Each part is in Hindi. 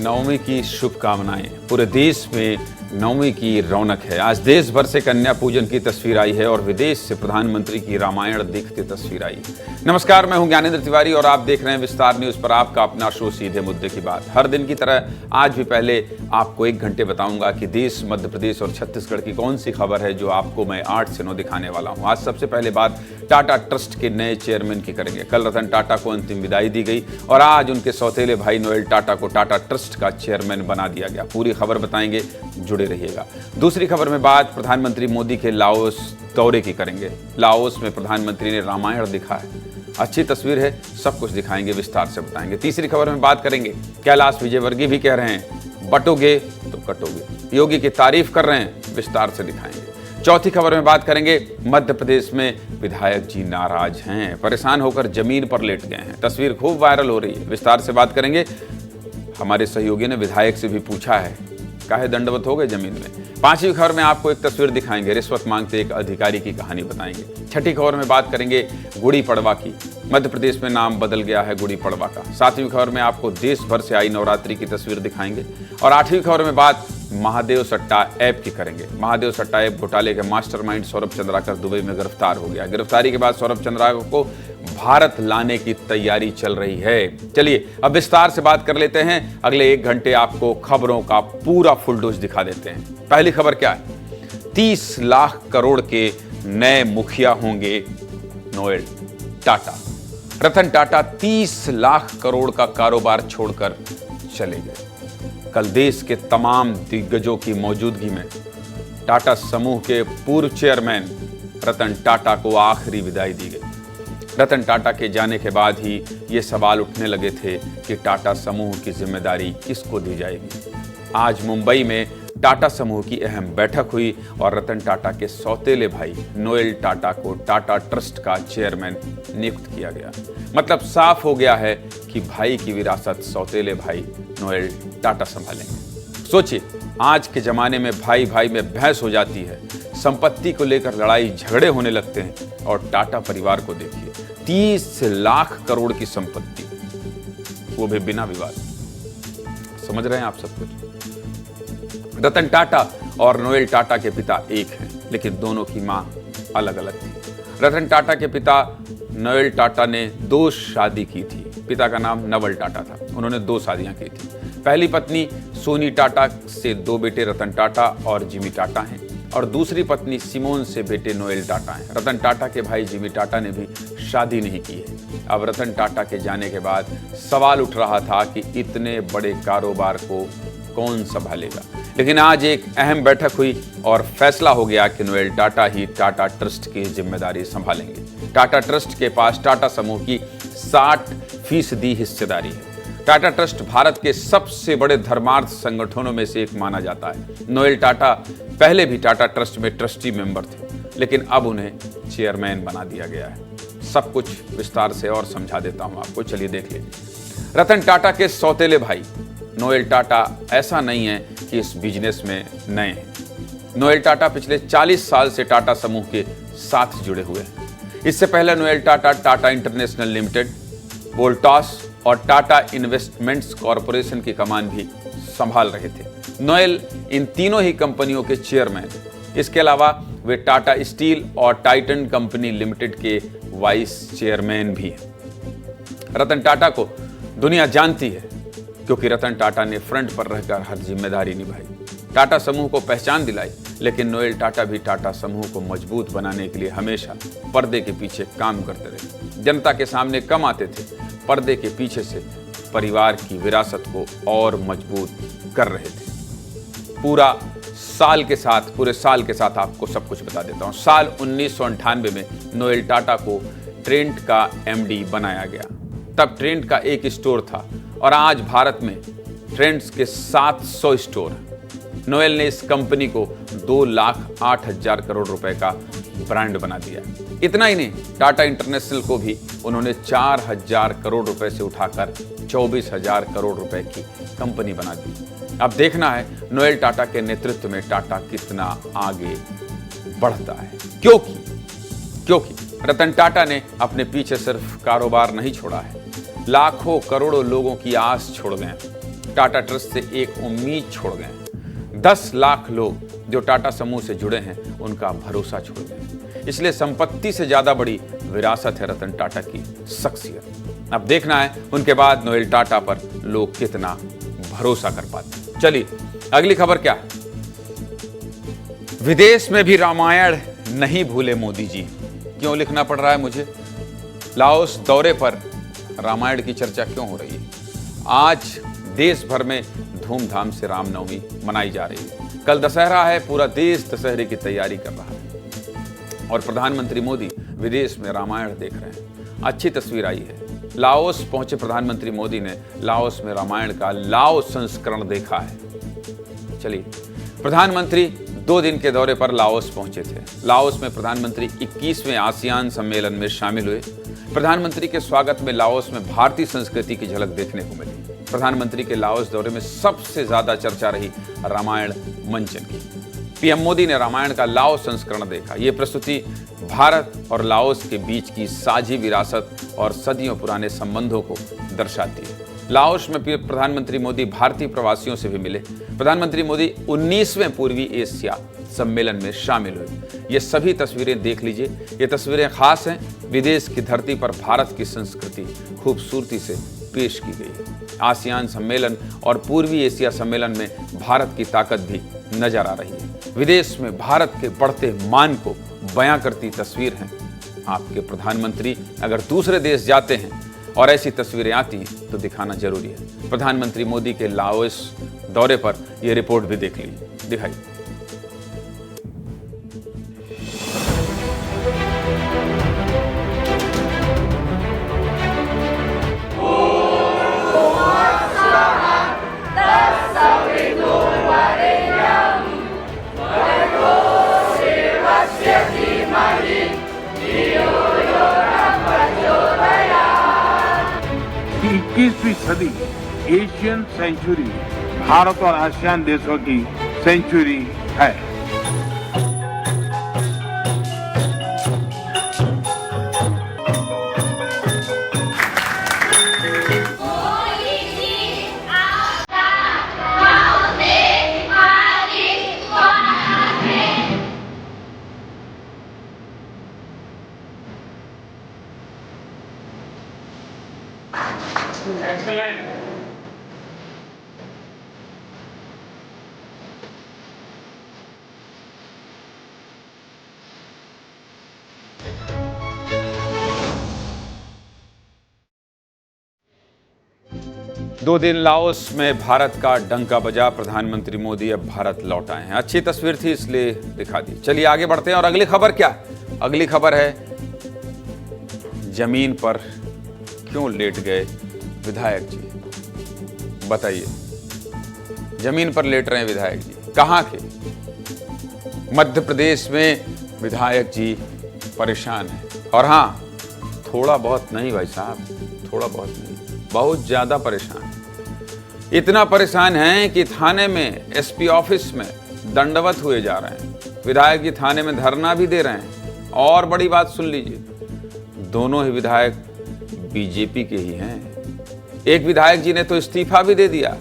नवमी की शुभकामनाएं। पूरे देश में नवमी की रौनक है। आज देश भर से कन्या पूजन की तस्वीर आई है और विदेश से प्रधानमंत्री की रामायण देखते तस्वीर आई। नमस्कार, मैं हूं ज्ञानेंद्र तिवारी और आप देख रहे हैं विस्तार न्यूज पर आपका अपना शो सीधे मुद्दे की बात। हर दिन की तरह आज भी पहले आपको 1 घंटे बताऊंगा कि देश, मध्य प्रदेश और छत्तीसगढ़ की कौन सी खबर है जो आपको मैं 8 से 9 दिखाने वाला हूं। आज सबसे पहले बात टाटा ट्रस्ट के नए चेयरमैन की करेंगे। कल रतन टाटा को अंतिम विदाई दी गई और आज उनके सौतेले भाई नोएल टाटा को टाटा ट्रस्ट का चेयरमैन बना दिया गया। पूरी खबर बताएंगे, जुड़े रहिएगा। दूसरी खबर में बात प्रधानमंत्री मोदी के लाओस दौरे की करेंगे। लाओस में प्रधानमंत्री ने रामायण दिखा है, अच्छी तस्वीर है, सब कुछ दिखाएंगे, विस्तार से बताएंगे। तीसरी खबर में बात करेंगे कैलाश विजयवर्गीय भी कह रहे हैं बटोगे तो कटोगे, योगी की तारीफ कर रहे हैं, विस्तार से दिखाएंगे। चौथी खबर में बात करेंगे मध्य प्रदेश में विधायक जी नाराज हैं, परेशान होकर जमीन पर लेट गए हैं, तस्वीर खूब वायरल हो रही है, विस्तार से बात करेंगे। हमारे सहयोगी ने विधायक से भी पूछा है काहे दंडवत हो गए जमीन में। पांचवी खबर में आपको एक तस्वीर दिखाएंगे, रिश्वत मांगते एक अधिकारी की कहानी बताएंगे। छठी खबर में बात करेंगे गुड़ी पड़वा की, मध्य प्रदेश में नाम बदल गया है गुड़ी पड़वा का। सातवीं खबर में आपको देश भर से आई नवरात्रि की तस्वीर दिखाएंगे और आठवीं खबर में बात महादेव सट्टा ऐप की करेंगे। महादेव सट्टा ऐप घोटाले के मास्टरमाइंड सौरभ चंद्राकर दुबई में गिरफ्तार हो गया। गिरफ्तारी के बाद सौरभ चंद्राकर को भारत लाने की तैयारी चल रही है। चलिए अब विस्तार से बात कर लेते हैं। अगले 1 घंटे आपको खबरों का पूरा फुल डोज दिखा देते हैं। पहली खबर क्या है? 30 लाख करोड़ के नए मुखिया होंगे नोएल टाटा। रतन टाटा 30 लाख करोड़ का कारोबार छोड़कर चले गए। कल देश के तमाम दिग्गजों की मौजूदगी में टाटा समूह के पूर्व चेयरमैन रतन टाटा को आखिरी विदाई दी गई। रतन टाटा के जाने के बाद ही ये सवाल उठने लगे थे कि टाटा समूह की जिम्मेदारी किसको दी जाएगी। आज मुंबई में टाटा समूह की अहम बैठक हुई और रतन टाटा के सौतेले भाई नोएल टाटा को टाटा ट्रस्ट का चेयरमैन नियुक्त किया गया। मतलब साफ हो गया है कि भाई की विरासत सौतेले भाई नोएल टाटा संभालेंगे। सोचिए, आज के जमाने में भाई भाई में बहस हो जाती है, संपत्ति को लेकर लड़ाई झगड़े होने लगते हैं और टाटा परिवार को देखिए, 30 लाख करोड़ की संपत्ति, वो भी बिना विवाद। समझ रहे हैं आप सब कुछ? रतन टाटा और नोएल टाटा के पिता एक हैं, लेकिन दोनों की मां अलग अलग थी। रतन टाटा के पिता नोएल टाटा ने 2 शादी की थी। पिता का नाम नवल टाटा था। उन्होंने 2 शादियां की थी। पहली पत्नी सोनी टाटा से 2 बेटे रतन टाटा और जिमी टाटा हैं और दूसरी पत्नी सिमोन से बेटे नोएल टाटा हैं। रतन टाटा के भाई जिमी टाटा ने भी शादी नहीं की है। अब रतन टाटा के जाने के बाद सवाल उठ रहा था कि इतने बड़े कारोबार को कौन संभालेगा। लेकिन आज एक अहम बैठक हुई और फैसला हो गया कि नोएल टाटा ही टाटा ट्रस्ट की जिम्मेदारी संभालेंगे। टाटा ट्रस्ट के पास टाटा समूह की 60% हिस्सेदारी है। टाटा ट्रस्ट भारत के सबसे बड़े धर्मार्थ संगठनों में से एक माना जाता है। नोएल टाटा पहले भी टाटा ट्रस्ट में ट्रस्टी मेंबर थे, लेकिन अब उन्हें चेयरमैन बना दिया गया है। सब कुछ विस्तार से और समझा देता हूं आपको, चलिए देख लीजिए। रतन टाटा के सौतेले भाई नोएल टाटा ऐसा नहीं है कि इस बिजनेस में नए हैं। नोएल टाटा पिछले 40 साल से टाटा समूह के साथ जुड़े हुए हैं। इससे पहले Noel Tata Tata international limited, Voltas और टाटा इन्वेस्टमेंट्स कॉरपोरेशन की कमान भी संभाल रहे थे। नोएल इन तीनों ही कंपनियों के चेयरमैन। इसके अलावा वे टाटा स्टील और टाइटन कंपनी लिमिटेड के वाइस चेयरमैन भी हैं। रतन टाटा को दुनिया जानती है क्योंकि रतन टाटा ने फ्रंट पर रहकर हर जिम्मेदारी निभाई, टाटा समूह को पहचान दिलाई। लेकिन नोएल टाटा भी टाटा समूह को मजबूत बनाने के लिए हमेशा पर्दे के पीछे काम करते रहे। जनता के सामने कम आते थे, पर्दे के पीछे से परिवार की विरासत को और मजबूत कर रहे थे। पूरे साल के साथ आपको सब कुछ बता देता हूँ। साल 1998 में नोएल टाटा को ट्रेंट का MD बनाया गया। तब ट्रेंट का एक स्टोर था और आज भारत में ट्रेंड्स के 700 स्टोर हैं। नोएल ने इस कंपनी को 2,08,000 करोड़ रुपए का ब्रांड बना दिया। इतना ही नहीं, टाटा इंटरनेशनल को भी उन्होंने 4,000 करोड़ रुपए से उठाकर 24,000 करोड़ रुपए की कंपनी बना दी। अब देखना है नोएल टाटा के नेतृत्व में टाटा कितना आगे बढ़ता है। क्योंकि रतन टाटा ने अपने पीछे सिर्फ कारोबार नहीं छोड़ा है, लाखों करोड़ों लोगों की आस छोड़ गए। टाटा ट्रस्ट से एक उम्मीद छोड़ गए। 10 लाख लोग जो टाटा समूह से जुड़े हैं उनका भरोसा छोड़ गए। इसलिए संपत्ति से ज्यादा बड़ी विरासत है रतन टाटा की शख्सियत। अब देखना है उनके बाद नोएल टाटा पर लोग कितना भरोसा कर पाते। चलिए अगली खबर क्या है। विदेश में भी रामायण नहीं भूले मोदी जी। क्यों लिखना पड़ रहा है मुझे? लाओस दौरे पर रामायण की चर्चा क्यों हो रही है? आज देश भर में धूमधाम से रामनवमी मनाई जा रही है। कल दशहरा है, पूरा देश दशहरे की तैयारी कर रहा है और प्रधानमंत्री मोदी विदेश में रामायण देख रहे हैं। अच्छी तस्वीर आई है। लाओस पहुंचे प्रधानमंत्री मोदी ने लाओस में रामायण का लाओस संस्करण देखा है। चलिए, प्रधानमंत्री 2 दिन के दौरे पर लाओस पहुंचे थे। लाओस में प्रधानमंत्री 21वें आसियान सम्मेलन में शामिल हुए। प्रधानमंत्री के स्वागत में लाओस में भारतीय संस्कृति की झलक देखने को मिली। प्रधानमंत्री के लाओस दौरे में सबसे ज्यादा चर्चा रही रामायण मंचन की। पीएम मोदी ने रामायण का लाओस संस्करण देखा। ये प्रस्तुति भारत और लाओस के बीच की साझी विरासत और सदियों पुराने संबंधों को दर्शाती है। लाओस में प्रधानमंत्री मोदी भारतीय प्रवासियों से भी मिले। प्रधानमंत्री मोदी 19वें पूर्वी एशिया सम्मेलन में शामिल हुए। ये सभी तस्वीरें देख लीजिए। ये तस्वीरें खास हैं। विदेश की धरती पर भारत की संस्कृति खूबसूरती से पेश की गई है। आसियान सम्मेलन और पूर्वी एशिया सम्मेलन में भारत की ताकत भी नजर आ रही है। विदेश में भारत के बढ़ते मान को बयां करती तस्वीर है। आपके प्रधानमंत्री अगर दूसरे देश जाते हैं और ऐसी तस्वीरें आती हैं तो दिखाना जरूरी है। प्रधानमंत्री मोदी के लाओस दौरे पर यह रिपोर्ट भी देख लीजिए, दिखाइए। कि 21वीं सदी एशियन सेंचुरी भारत और आसियान देशों की सेंचुरी है। दो दिन लाओस में भारत का डंका बजा। प्रधानमंत्री मोदी अब भारत लौट आए हैं। अच्छी तस्वीर थी इसलिए दिखा दी। चलिए आगे बढ़ते हैं और अगली खबर क्या? अगली खबर है जमीन पर क्यों लेट गए विधायक जी। बताइए, जमीन पर लेट रहे हैं विधायक जी। कहां के? मध्य प्रदेश में विधायक जी परेशान हैं। और हां, थोड़ा बहुत नहीं भाई साहब, थोड़ा बहुत नहीं, बहुत ज्यादा परेशान। इतना परेशान हैं कि थाने में, एसपी ऑफिस में दंडवत हुए जा रहे हैं। विधायक जी थाने में धरना भी दे रहे हैं। और बड़ी बात सुन लीजिए, दोनों ही विधायक बीजेपी के ही हैं। एक विधायक जी ने तो इस्तीफा भी दे दिया,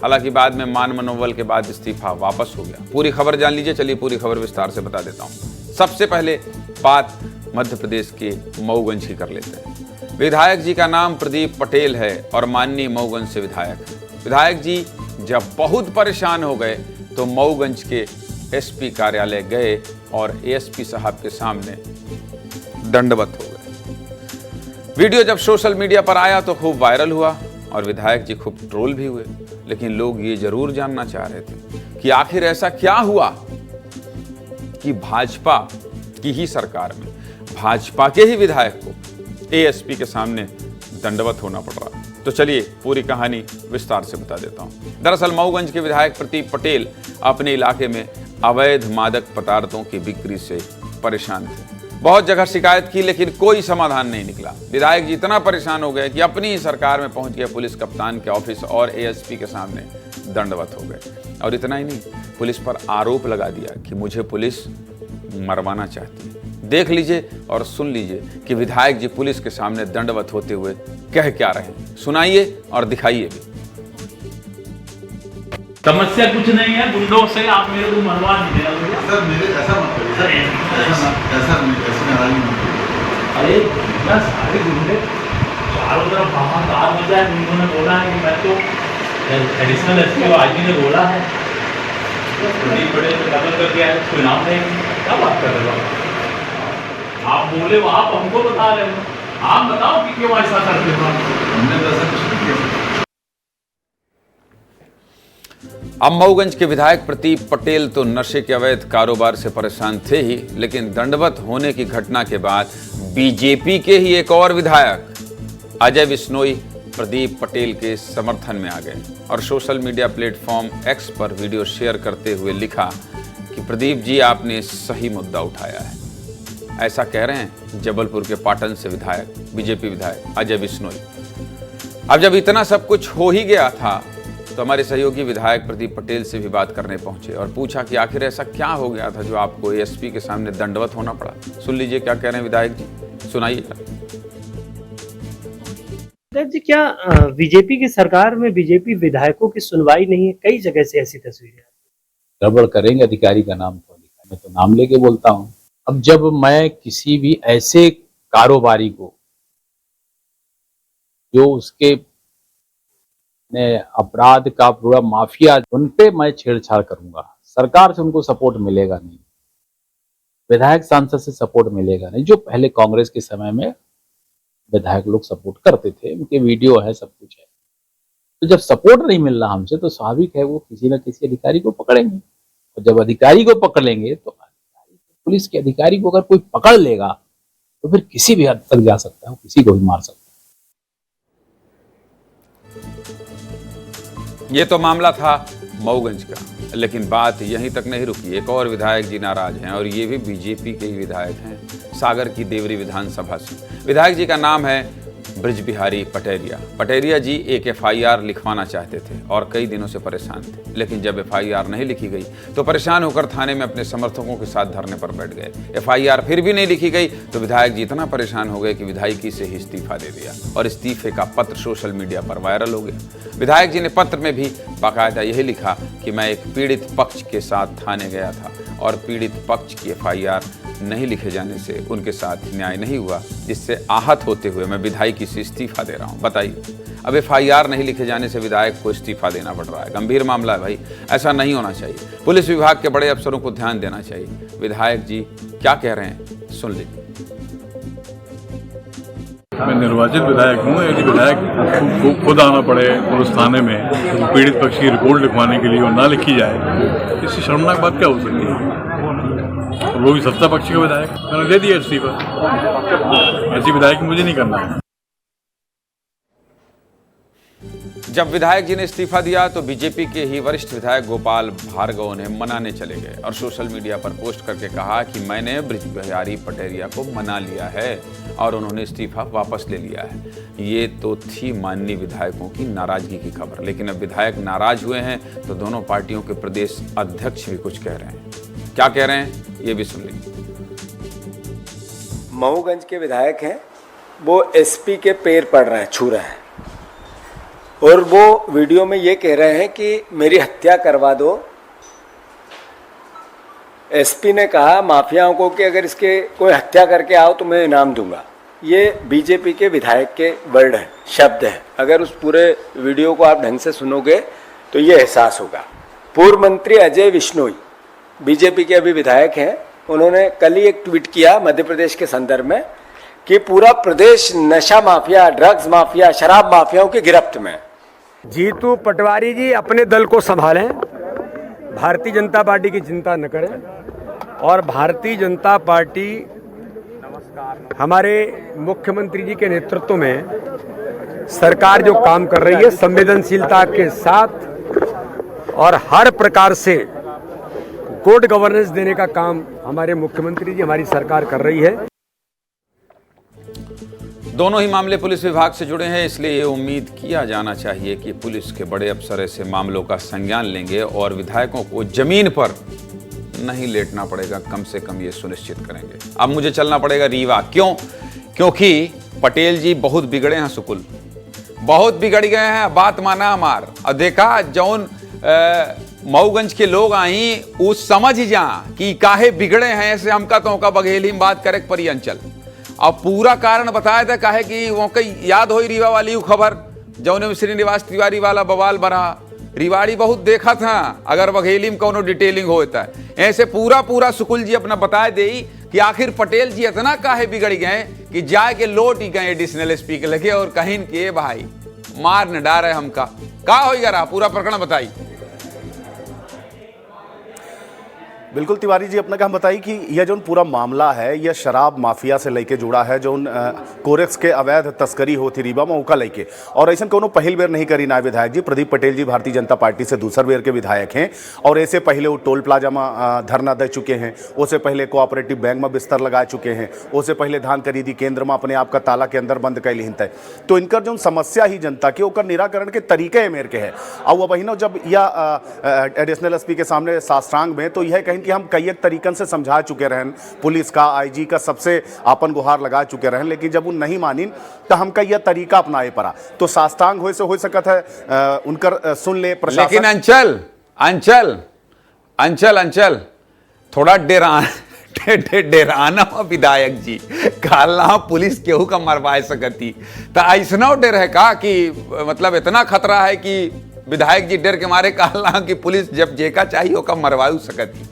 हालांकि बाद में मान मनोबल के बाद इस्तीफा वापस हो गया। पूरी खबर जान लीजिए। चलिए पूरी खबर विस्तार से बता देता हूं। सबसे पहले बात मध्य प्रदेश के मऊगंज की कर लेते हैं। विधायक जी का नाम प्रदीप पटेल है और माननीय मऊगंज से विधायक है। विधायक जी जब बहुत परेशान हो गए तो मऊगंज के एसपी कार्यालय गए और एएसपी साहब के सामने दंडवत हो गए। वीडियो जब सोशल मीडिया पर आया तो खूब वायरल हुआ और विधायक जी खूब ट्रोल भी हुए। लेकिन लोग ये जरूर जानना चाह रहे थे कि आखिर ऐसा क्या हुआ कि भाजपा की ही सरकार में भाजपा के ही विधायक को एएसपी के सामने दंडवत होना पड़ रहा। तो चलिए पूरी कहानी विस्तार से बता देता हूं। दरअसल मऊगंज के विधायक प्रदीप पटेल अपने इलाके में अवैध मादक पदार्थों की बिक्री से परेशान थे। बहुत जगह शिकायत की लेकिन कोई समाधान नहीं निकला। विधायक जी इतना परेशान हो गए कि अपनी ही सरकार में पहुंच गए पुलिस कप्तान के ऑफिस और एएसपी के सामने दंडवत हो गए। और इतना ही नहीं, पुलिस पर आरोप लगा दिया कि मुझे पुलिस मरवाना चाहती है। देख लीजिए और सुन लीजिए कि विधायक जी पुलिस के सामने दंडवत होते हुए कह क्या रहे हैं। सुनाइए और दिखाइए भी। समस्या कुछ नहीं है, गुंडों से आप मेरे को मरवा नहीं रहे हो। सर मेरे ऐसा मत करिए सर, ऐसा नाराजगी मत करिए। अरे इतना सारे गुंडे चारों तरफ हाहाकार हो जाए। उन्होंने बोला है कि मैं तो एडिशनल एसपी आईजी ने बोला है प्रदीप पटेल को कत्ल कर दिया है, उसको इनाम देंगे। क्या बात कर रहे हो आप? बोले हो, आप हमको बता रहे हो, आप बताओ कि क्यों ऐसा करते हो? हमने तो ऐसा कुछ नहीं किया। अब मऊगंज के विधायक प्रदीप पटेल तो नशे के अवैध कारोबार से परेशान थे ही, लेकिन दंडवत होने की घटना के बाद बीजेपी के ही एक और विधायक अजय बिश्नोई प्रदीप पटेल के समर्थन में आ गए और सोशल मीडिया प्लेटफॉर्म एक्स पर वीडियो शेयर करते हुए लिखा कि प्रदीप जी आपने सही मुद्दा उठाया है। ऐसा कह रहे हैं जबलपुर के पाटन से विधायक बीजेपी विधायक अजय बिश्नोई। अब जब इतना सब कुछ हो ही गया था तो हमारे सहयोगी विधायक प्रदीप पटेल से भी बात करने पहुंचे और पूछा कि आखिर ऐसा क्या हो गया था जो आपको एएसपी के सामने दंडवत होना पड़ा। सुन लीजिए क्या कह रहे हैं विधायक जी, सुनाइएगा। जी, क्या बीजेपी की सरकार में बीजेपी विधायकों की सुनवाई नहीं है? कई जगह से ऐसी तस्वीरें गड़बड़ करेंगे अधिकारी का नाम तो लिखा, मैं तो नाम लेके बोलता हूँ। अब जब मैं किसी भी ऐसे कारोबारी को जो उसके अपराध का पूरा माफिया, उन पे मैं छेड़छाड़ करूंगा, सरकार से उनको सपोर्ट मिलेगा नहीं, विधायक सांसद से सपोर्ट मिलेगा नहीं, जो पहले कांग्रेस के समय में विधायक लोग सपोर्ट करते थे, उनके वीडियो है, सब कुछ है। तो जब सपोर्ट नहीं मिल रहा हमसे तो स्वाभाविक है वो किसी न किसी अधिकारी को पकड़ेंगे, और जब अधिकारी को पकड़ लेंगे तो पुलिस के अधिकारी को अगर कोई पकड़ लेगा तो फिर किसी भी हद तक जा सकता है, किसी को भी मार सकता है। ये तो मामला था मऊगंज का, लेकिन बात यहीं तक नहीं रुकी। एक और विधायक जी नाराज हैं और ये भी बीजेपी के ही विधायक हैं, सागर की देवरी विधानसभा से। विधायक जी का नाम है ब्रिज बिहारी पटेरिया। पटेरिया जी एक एफआईआर लिखवाना चाहते थे और कई दिनों से परेशान थे, लेकिन जब एफआईआर नहीं लिखी गई तो परेशान होकर थाने में अपने समर्थकों के साथ धरने पर बैठ गए। एफआईआर फिर भी नहीं लिखी गई तो विधायक जी इतना परेशान हो गए कि विधायकी से ही इस्तीफा दे दिया और इस्तीफे का पत्र सोशल मीडिया पर वायरल हो गया। विधायक जी ने पत्र में भी बाकायदा यही लिखा कि मैं एक पीड़ित पक्ष के साथ थाने गया था और पीड़ित पक्ष की एफआईआर नहीं लिखे जाने से उनके साथ न्याय नहीं हुआ, जिससे आहत होते हुए मैं विधायकी से इस्तीफा दे रहा हूं। बताइए, अब एफआईआर नहीं लिखे जाने से विधायक को इस्तीफा देना पड़ रहा है। गंभीर मामला है भाई, ऐसा नहीं होना चाहिए। पुलिस विभाग के बड़े अफसरों को ध्यान देना चाहिए। विधायक जी क्या कह रहे हैं सुन लीजिए। मैं निर्वाचित विधायक हूँ। यदि विधायक खुद आना पड़े पुलिस थाने में पीड़ित पक्ष की रिपोर्ट लिखवाने के लिए और ना लिखी जाए, इससे शर्मनाक बात क्या हो सकती है? और वो भी सत्ता पक्ष का विधायक, मैंने दे दिया इस्तीफा। ऐसी विधायक मुझे नहीं करना है। जब विधायक जी ने इस्तीफा दिया तो बीजेपी के ही वरिष्ठ विधायक गोपाल भार्गव उन्हें मनाने चले गए और सोशल मीडिया पर पोस्ट करके कहा कि मैंने ब्रिज बिहारी पटेरिया को मना लिया है और उन्होंने इस्तीफा वापस ले लिया है। ये तो थी माननीय विधायकों की नाराजगी की खबर, लेकिन अब विधायक नाराज हुए हैं तो दोनों पार्टियों के प्रदेश अध्यक्ष भी कुछ कह रहे हैं। क्या कह रहे हैं ये भी सुन लीजिए। मऊगंज के विधायक हैं, वो एसपी के पैर पड़ रहे हैं, छू रहे हैं, और वो वीडियो में ये कह रहे हैं कि मेरी हत्या करवा दो। एसपी ने कहा माफियाओं को कि अगर इसके कोई हत्या करके आओ तो मैं इनाम दूंगा। ये बीजेपी के विधायक के वर्ड है, शब्द है। अगर उस पूरे वीडियो को आप ढंग से सुनोगे तो ये एहसास होगा। पूर्व मंत्री अजय बिश्नोई बीजेपी के अभी विधायक हैं, उन्होंने कल ही एक ट्वीट किया मध्य प्रदेश के संदर्भ में कि पूरा प्रदेश नशा माफिया, ड्रग्स माफिया, शराब माफियाओं की गिरफ्त में। जीतू पटवारी जी अपने दल को संभालें, भारतीय जनता पार्टी की चिंता न करें, और भारतीय जनता पार्टी हमारे मुख्यमंत्री जी के नेतृत्व में सरकार जो काम कर रही है संवेदनशीलता के साथ और हर प्रकार से गुड गवर्नेंस देने का काम हमारे मुख्यमंत्री जी, हमारी सरकार कर रही है। दोनों ही मामले पुलिस विभाग से जुड़े हैं, इसलिए ये उम्मीद किया जाना चाहिए कि पुलिस के बड़े अफसर ऐसे मामलों का संज्ञान लेंगे और विधायकों को जमीन पर नहीं लेटना पड़ेगा, कम से कम ये सुनिश्चित करेंगे। अब मुझे चलना पड़ेगा रीवा। क्यों? क्योंकि पटेल जी बहुत बिगड़े हैं, सुकुल बहुत बिगड़ गए हैं। बात माना हमार और देखा जौन मऊगंज के लोग आई वो समझ जा कि काहे बिगड़े हैं ऐसे हमका तो का बघेली में बात करे परी अंचल। अब पूरा कारण बताया था काहे कि वो कई याद हो रीवा वाली खबर जौने में श्रीनिवास तिवारी वाला बवाल बना, रिवाड़ी बहुत देखा था अगर बघेली में कोनो डिटेलिंग होता है ऐसे पूरा सुकुल जी अपना बताए दे कि आखिर पटेल जी इतना काहे बिगड़ गए कि जाए के लौट ही गए एडिशनल एसपी के लगे और कहीं के भाई मार न डारे हमका का होगा रहा पूरा प्रकरण बताई। बिल्कुल तिवारी जी, अपने का हम बताइए कि यह जो पूरा मामला है यह शराब माफिया से लेके जुड़ा है, जो कोरेक्स के अवैध तस्करी होती रीवा में उका लेके, और ऐसा कोनो पहल बेर नहीं करी नाय विधायक जी। प्रदीप पटेल जी भारतीय जनता पार्टी से दूसर बेर के विधायक हैं और ऐसे पहले वो टोल प्लाजा में धरना दे चुके हैं, उससे पहले कोऑपरेटिव बैंक में बिस्तर लगा चुके हैं, उससे पहले धान खरीदी केंद्र में अपने आप का ताला के अंदर बंद कैली हिंते। तो इनकर जो समस्या ही जनता के ओकर निराकरण के तरीके मेर के है। और वह बहिनों जब यह एडिशनल एसपी के सामने साष्टांग में तो यह कहीं कि हम कई एक तरीकन से समझा चुके रहन, पुलिस का आईजी का सबसे आपन गुहार लगा चुके रहन, लेकिन जब वो नहीं मानिन तो हमका यह तरीका अपनाए पड़ा। तो साष्टांग होए से हो सकता है उनकर सुन ले प्रशासन। लेकिन अंचल थोड़ा डेराना विधायक जी कालना पुलिस केहू का मरवाए सकती तो ऐसा डर है का कि मतलब इतना खतरा है कि विधायक जी डर के मारे कालना कि पुलिस जब जेका चाहिए होगा मरवाऊ सकती।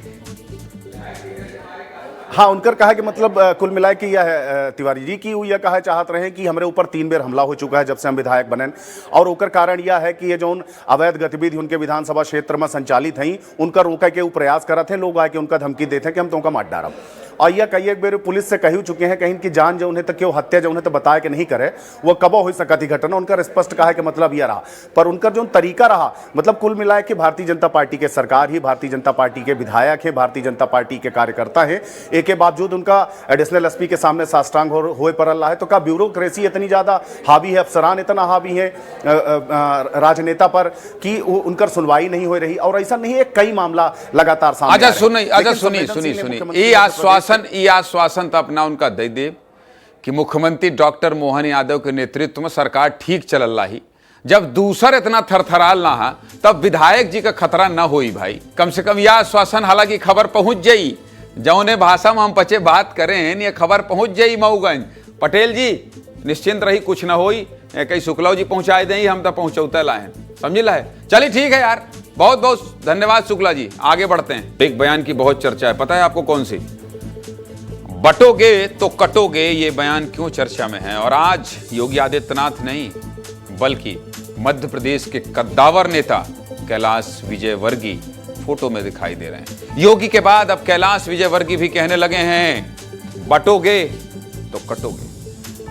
हाँ, उनकर कहा कि मतलब कुल मिलाए कि यह है तिवारी जी की वो यह कहा चाहत रहे कि हमारे ऊपर 3 बेर हमला हो चुका है जब से हम विधायक बने, और ओकर कारण यह है कि ये जो अवैध गतिविधि उनके विधानसभा क्षेत्र में संचालित हैं उनका रोके के वो प्रयास करते हैं, लोग आके उनका धमकी देते हैं कि हम तो उनका मार डारब। और यह कई एक बेर पुलिस से कही चुके हैं कहीं कि जान जो उन्हें तो क्यों हत्या जो उन्हें तो बताया कि नहीं करे वो कबो हो सकती घटना, उनका स्पष्ट कहा कि मतलब यह रहा। पर उनका जो तरीका रहा मतलब कुल मिलाए कि भारतीय जनता पार्टी के सरकार ही, भारतीय जनता पार्टी के विधायक है, भारतीय जनता पार्टी के कार्यकर्ता है, एक के बावजूद उनका एडिशनल एसपी के सामने साष्टांग होए पर रहा है। तो का ब्यूरोक्रेसी इतनी ज्यादा हावी है, अफसरान इतना हावी है राजनेता पर कि उनकर सुनवाई नहीं हो रही। और ऐसा नहीं है, कई मामला लगातार सामने। ये आश्वासन तो अपना उनका दे दे कि मुख्यमंत्री डॉक्टर मोहन यादव के नेतृत्व में सरकार ठीक चल रही, जब दूसर इतना थरथराल ना है तब विधायक जी का खतरा न होई भाई। कम से कम यह आश्वासन, हालांकि खबर पहुंच जाई जौने भाषा में हम पचे बात करें ये खबर पहुंच जाई मऊगंज। पटेल जी निश्चिंत रही, कुछ न होई, कई शुक्लाव जी पहुंचाए दें, हम तो पहुंचौते लाए समझ ला है। चलिए ठीक है यार, बहुत बहुत धन्यवाद शुक्ला जी, आगे बढ़ते हैं। एक बयान की बहुत चर्चा है, पता है आपको कौन सी? बटोगे तो कटोगे, ये बयान क्यों चर्चा में है? और आज योगी आदित्यनाथ नहीं बल्कि मध्य प्रदेश के कद्दावर नेता कैलाश विजयवर्गीय फोटो में दिखाई दे रहे हैं। योगी के बाद अब कैलाश विजयवर्गीय भी कहने लगे हैं बटोगे तो कटोगे।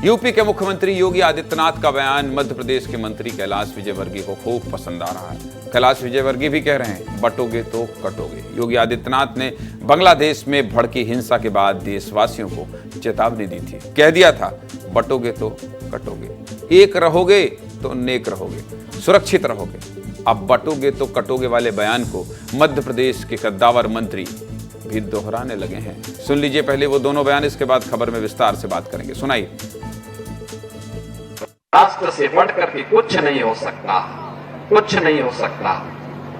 यूपी के मुख्यमंत्री योगी आदित्यनाथ का बयान मध्य प्रदेश के मंत्री कैलाश विजयवर्गीय को खूब पसंद आ रहा है। कैलाश विजयवर्गीय भी कह रहे हैं बटोगे तो कटोगे। योगी आदित्यनाथ ने बांग्लादेश में भड़की हिंसा के बाद देशवासियों को चेतावनी दी थी, कह दिया था बटोगे तो कटोगे, एक रहोगे तो नेक रहोगे, सुरक्षित रहोगे। अब बटोगे तो कटोगे वाले बयान को मध्य प्रदेश के कद्दावर मंत्री भी दोहराने लगे हैं। सुन लीजिए पहले वो दोनों बयान, इसके बाद खबर में विस्तार से बात करेंगे। सुनाइए। राष्ट्र से बढ़ करके कुछ नहीं हो सकता, कुछ नहीं हो सकता।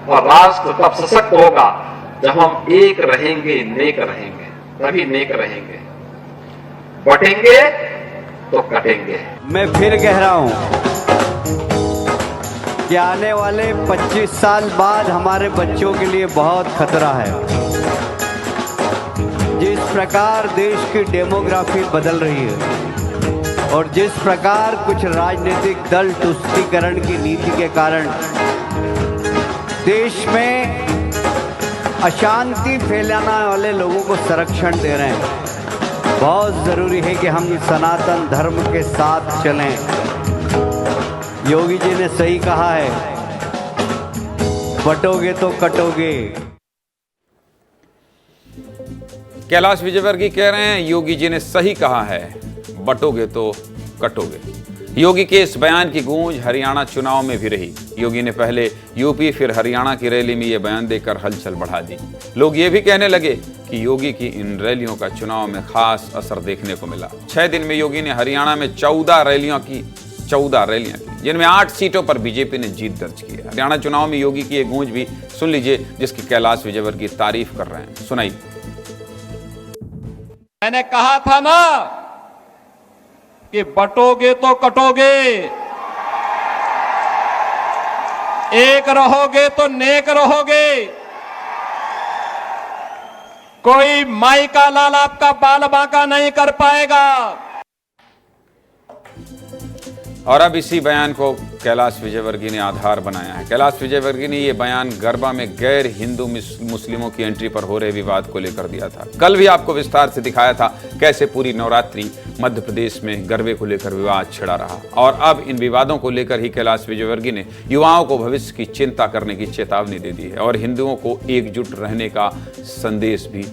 और राष्ट्र तब सशक्त होगा जब हम एक रहेंगे, नेक रहेंगे, तभी नेक रहेंगे। बटेंगे तो कटेंगे। मैं फिर कह रहा हूं कि आने वाले 25 साल बाद हमारे बच्चों के लिए बहुत खतरा है। जिस प्रकार देश की डेमोग्राफी बदल रही है और जिस प्रकार कुछ राजनीतिक दल तुष्टीकरण की नीति के कारण देश में अशांति फैलाने वाले लोगों को संरक्षण दे रहे हैं, बहुत ज़रूरी है कि हम सनातन धर्म के साथ चलें। योगी जी ने सही कहा है, बटोगे तो कटोगे। कैलाश विजयवर्गीय कह रहे हैं योगी जी ने सही कहा है, बटोगे तो कटोगे। योगी के इस बयान की गूंज हरियाणा चुनाव में भी रही। योगी ने पहले यूपी फिर हरियाणा की रैली में यह बयान देकर हलचल बढ़ा दी। लोग ये भी कहने लगे कि योगी की इन रैलियों का चुनाव में खास असर देखने को मिला। 6 दिन में योगी ने हरियाणा में 14 रैलियां की, जिनमें 8 सीटों पर बीजेपी ने जीत दर्ज की है। हरियाणा चुनाव में योगी की एक गूंज भी सुन लीजिए, जिसकी कैलाश विजयवर्गीय तारीफ कर रहे हैं। सुनाइए। मैंने कहा था ना कि बटोगे तो कटोगे, एक रहोगे तो नेक रहोगे। कोई माई का लाल आपका बाल बांका नहीं कर पाएगा। और अब इसी बयान को कैलाश विजयवर्गीय ने आधार बनाया है। कैलाश विजयवर्गीय ने यह बयान गरबा में गैर हिंदू मुस्लिमों की एंट्री पर हो रहे विवाद को लेकर दिया था। कल भी आपको विस्तार से दिखाया था कैसे पूरी नवरात्रि मध्य प्रदेश में गरबे को लेकर विवाद छिड़ा रहा। और अब इन विवादों को लेकर ही कैलाश विजयवर्गीय ने युवाओं को भविष्य की चिंता करने की चेतावनी दे दी है और हिंदुओं को एकजुट रहने का संदेश भी